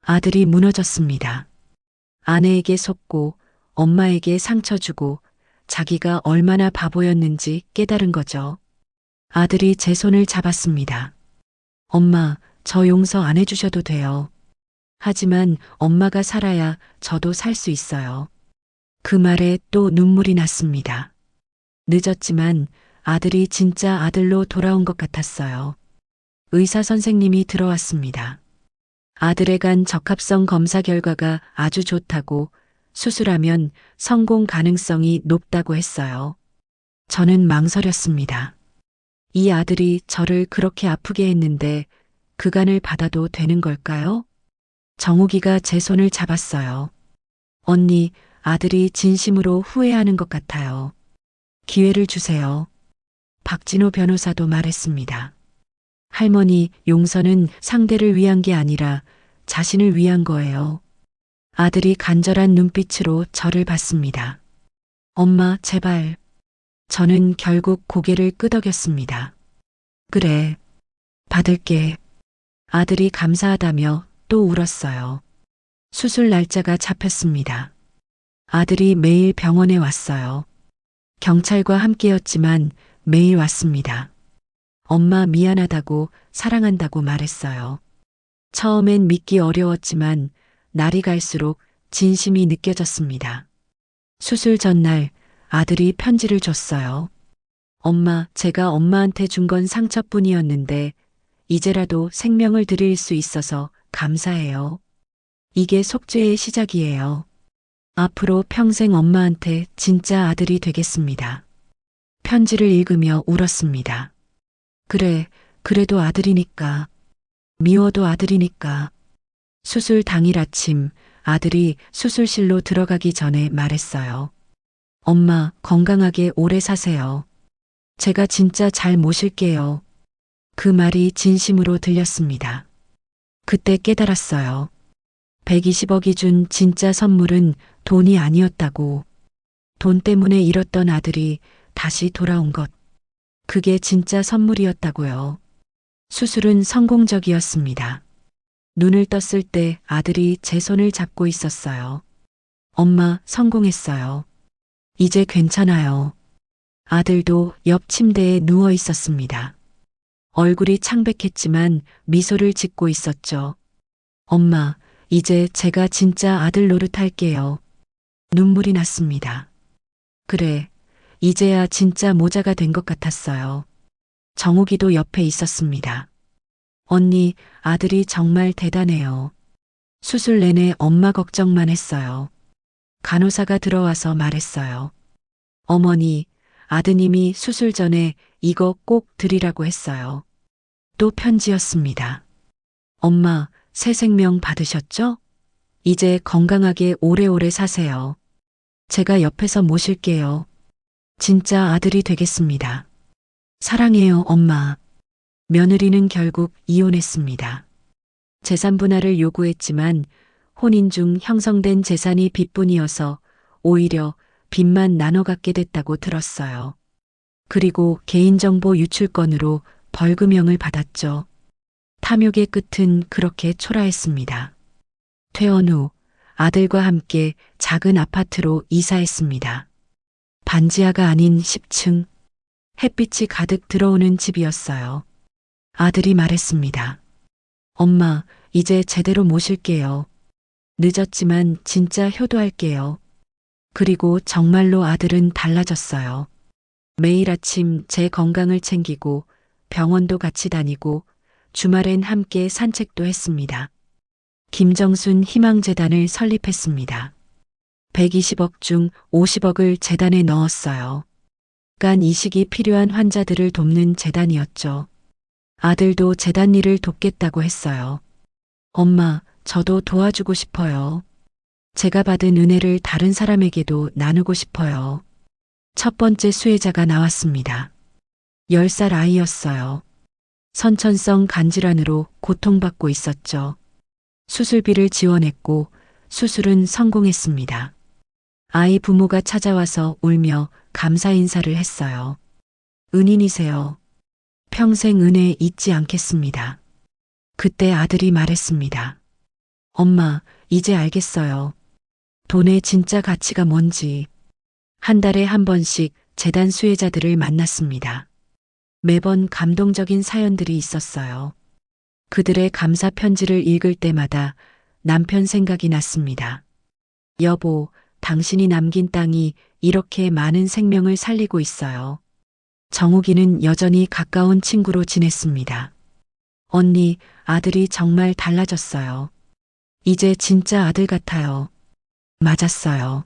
아들이 무너졌습니다. 아내에게 속고 엄마에게 상처 주고 자기가 얼마나 바보였는지 깨달은 거죠. 아들이 제 손을 잡았습니다. 엄마, 저 용서 안 해주셔도 돼요. 하지만 엄마가 살아야 저도 살 수 있어요. 그 말에 또 눈물이 났습니다. 늦었지만 아들이 진짜 아들로 돌아온 것 같았어요. 의사 선생님이 들어왔습니다. 아들에 간 적합성 검사 결과가 아주 좋다고, 수술하면 성공 가능성이 높다고 했어요. 저는 망설였습니다. 이 아들이 저를 그렇게 아프게 했는데 그간을 받아도 되는 걸까요? 정욱이가 제 손을 잡았어요. 언니, 아들이 진심으로 후회하는 것 같아요. 기회를 주세요. 박진호 변호사도 말했습니다. 할머니, 용서는 상대를 위한 게 아니라 자신을 위한 거예요. 아들이 간절한 눈빛으로 저를 봤습니다. 엄마, 제발. 저는 결국 고개를 끄덕였습니다. 그래, 받을게. 아들이 감사하다며 또 울었어요. 수술 날짜가 잡혔습니다. 아들이 매일 병원에 왔어요. 경찰과 함께였지만 매일 왔습니다. 엄마 미안하다고, 사랑한다고 말했어요. 처음엔 믿기 어려웠지만 날이 갈수록 진심이 느껴졌습니다. 수술 전날 아들이 편지를 줬어요. 엄마, 제가 엄마한테 준 건 상처뿐이었는데 이제라도 생명을 드릴 수 있어서 감사해요. 이게 속죄의 시작이에요. 앞으로 평생 엄마한테 진짜 아들이 되겠습니다. 편지를 읽으며 울었습니다. 그래, 그래도 아들이니까. 미워도 아들이니까. 수술 당일 아침 아들이 수술실로 들어가기 전에 말했어요. 엄마, 건강하게 오래 사세요. 제가 진짜 잘 모실게요. 그 말이 진심으로 들렸습니다. 그때 깨달았어요. 120억이 준 진짜 선물은 돈이 아니었다고. 돈 때문에 잃었던 아들이 다시 돌아온 것. 그게 진짜 선물이었다고요. 수술은 성공적이었습니다. 눈을 떴을 때 아들이 제 손을 잡고 있었어요. 엄마, 성공했어요. 이제 괜찮아요. 아들도 옆 침대에 누워 있었습니다. 얼굴이 창백했지만 미소를 짓고 있었죠. 엄마, 이제 제가 진짜 아들 노릇할게요. 눈물이 났습니다. 그래, 이제야 진짜 모자가 된 것 같았어요. 정욱이도 옆에 있었습니다. 언니, 아들이 정말 대단해요. 수술 내내 엄마 걱정만 했어요. 간호사가 들어와서 말했어요. 어머니, 아드님이 수술 전에 이거 꼭 드리라고 했어요. 또 편지였습니다. 엄마, 새 생명 받으셨죠? 이제 건강하게 오래오래 사세요. 제가 옆에서 모실게요. 진짜 아들이 되겠습니다. 사랑해요, 엄마. 며느리는 결국 이혼했습니다. 재산 분할을 요구했지만 혼인 중 형성된 재산이 빚뿐이어서 오히려 빚만 나눠 갖게 됐다고 들었어요. 그리고 개인정보 유출건으로 벌금형을 받았죠. 탐욕의 끝은 그렇게 초라했습니다. 퇴원 후 아들과 함께 작은 아파트로 이사했습니다. 반지하가 아닌 10층, 햇빛이 가득 들어오는 집이었어요. 아들이 말했습니다. 엄마, 이제 제대로 모실게요. 늦었지만 진짜 효도할게요. 그리고 정말로 아들은 달라졌어요. 매일 아침 제 건강을 챙기고 병원도 같이 다니고 주말엔 함께 산책도 했습니다. 김정순 희망재단을 설립했습니다. 120억 중 50억을 재단에 넣었어요. 간 이식이 필요한 환자들을 돕는 재단이었죠. 아들도 재단 일을 돕겠다고 했어요. 엄마, 저도 도와주고 싶어요. 제가 받은 은혜를 다른 사람에게도 나누고 싶어요. 첫 번째 수혜자가 나왔습니다. 10살 아이였어요. 선천성 간질환으로 고통받고 있었죠. 수술비를 지원했고 수술은 성공했습니다. 아이 부모가 찾아와서 울며 감사 인사를 했어요. 은인이세요. 평생 은혜 잊지 않겠습니다. 그때 아들이 말했습니다. 엄마, 이제 알겠어요. 돈의 진짜 가치가 뭔지. 한 달에 한 번씩 재단 수혜자들을 만났습니다. 매번 감동적인 사연들이 있었어요. 그들의 감사 편지를 읽을 때마다 남편 생각이 났습니다. 여보, 당신이 남긴 땅이 이렇게 많은 생명을 살리고 있어요. 정욱이는 여전히 가까운 친구로 지냈습니다. 언니, 아들이 정말 달라졌어요. 이제 진짜 아들 같아요. 맞았어요.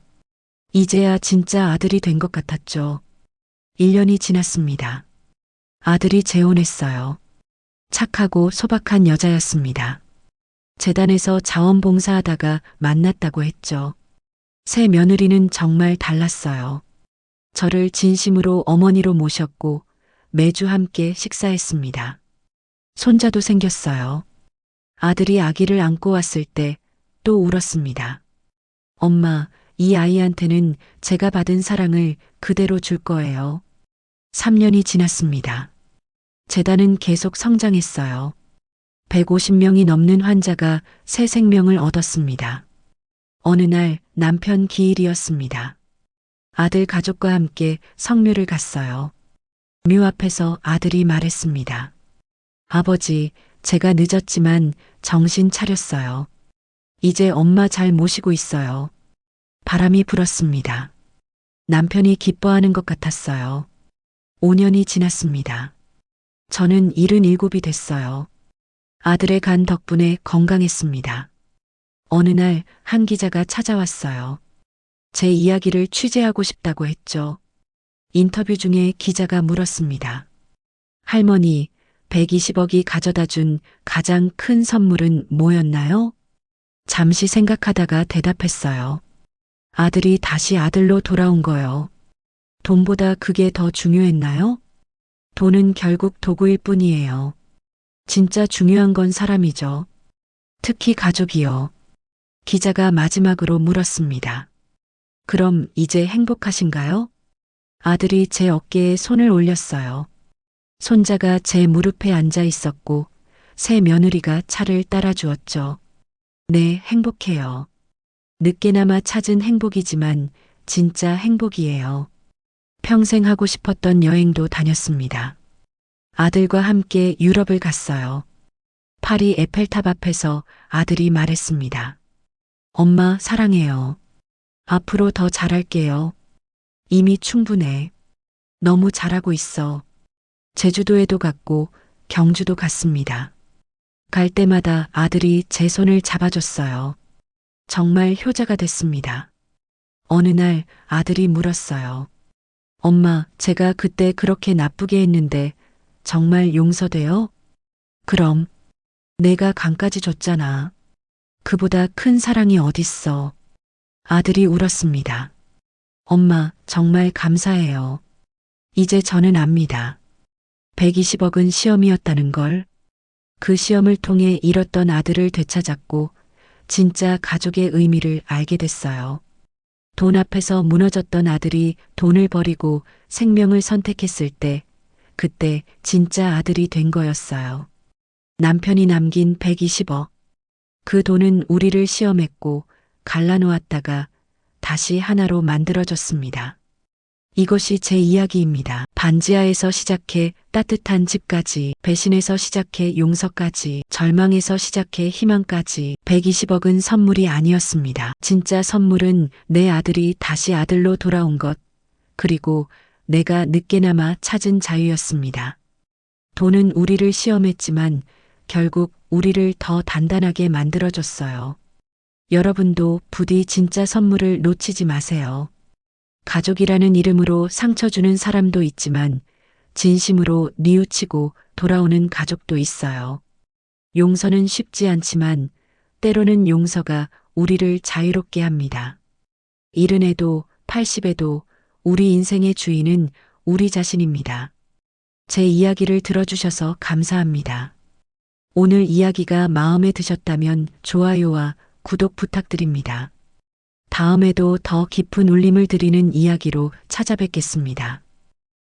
이제야 진짜 아들이 된 것 같았죠. 1년이 지났습니다. 아들이 재혼했어요. 착하고 소박한 여자였습니다. 재단에서 자원봉사하다가 만났다고 했죠. 새 며느리는 정말 달랐어요. 저를 진심으로 어머니로 모셨고 매주 함께 식사했습니다. 손자도 생겼어요. 아들이 아기를 안고 왔을 때 또 울었습니다. 엄마, 이 아이한테는 제가 받은 사랑을 그대로 줄 거예요. 3년이 지났습니다. 재단은 계속 성장했어요. 150명이 넘는 환자가 새 생명을 얻었습니다. 어느 날 남편 기일이었습니다. 아들 가족과 함께 성묘를 갔어요. 묘 앞에서 아들이 말했습니다. 아버지, 제가 늦었지만 정신 차렸어요. 이제 엄마 잘 모시고 있어요. 바람이 불었습니다. 남편이 기뻐하는 것 같았어요. 5년이 지났습니다. 저는 77이 됐어요. 아들의 간 덕분에 건강했습니다. 어느 날 한 기자가 찾아왔어요. 제 이야기를 취재하고 싶다고 했죠. 인터뷰 중에 기자가 물었습니다. 할머니, 120억이 가져다 준 가장 큰 선물은 뭐였나요? 잠시 생각하다가 대답했어요. 아들이 다시 아들로 돌아온 거요. 돈보다 그게 더 중요했나요? 돈은 결국 도구일 뿐이에요. 진짜 중요한 건 사람이죠. 특히 가족이요. 기자가 마지막으로 물었습니다. 그럼 이제 행복하신가요? 아들이 제 어깨에 손을 올렸어요. 손자가 제 무릎에 앉아 있었고 새 며느리가 차를 따라주었죠. 네, 행복해요. 늦게나마 찾은 행복이지만 진짜 행복이에요. 평생 하고 싶었던 여행도 다녔습니다. 아들과 함께 유럽을 갔어요. 파리 에펠탑 앞에서 아들이 말했습니다. 엄마, 사랑해요. 앞으로 더 잘할게요. 이미 충분해. 너무 잘하고 있어. 제주도에도 갔고 경주도 갔습니다. 갈 때마다 아들이 제 손을 잡아줬어요. 정말 효자가 됐습니다. 어느 날 아들이 물었어요. 엄마, 제가 그때 그렇게 나쁘게 했는데 정말 용서돼요? 그럼 내가 강까지 줬잖아. 그보다 큰 사랑이 어딨어. 아들이 울었습니다. 엄마, 정말 감사해요. 이제 저는 압니다. 120억은 시험이었다는 걸. 그 시험을 통해 잃었던 아들을 되찾았고 진짜 가족의 의미를 알게 됐어요. 돈 앞에서 무너졌던 아들이 돈을 버리고 생명을 선택했을 때 그때 진짜 아들이 된 거였어요. 남편이 남긴 120억. 그 돈은 우리를 시험했고 갈라놓았다가 다시 하나로 만들어졌습니다. 이것이 제 이야기입니다. 반지하에서 시작해 따뜻한 집까지, 배신에서 시작해 용서까지, 절망에서 시작해 희망까지 120억은 선물이 아니었습니다. 진짜 선물은 내 아들이 다시 아들로 돌아온 것, 그리고 내가 늦게나마 찾은 자유였습니다. 돈은 우리를 시험했지만 결국 우리를 더 단단하게 만들어줬어요. 여러분도 부디 진짜 선물을 놓치지 마세요. 가족이라는 이름으로 상처 주는 사람도 있지만 진심으로 뉘우치고 돌아오는 가족도 있어요. 용서는 쉽지 않지만 때로는 용서가 우리를 자유롭게 합니다. 70에도 80에도 우리 인생의 주인은 우리 자신입니다. 제 이야기를 들어주셔서 감사합니다. 오늘 이야기가 마음에 드셨다면 좋아요와 구독 부탁드립니다. 다음에도 더 깊은 울림을 드리는 이야기로 찾아뵙겠습니다.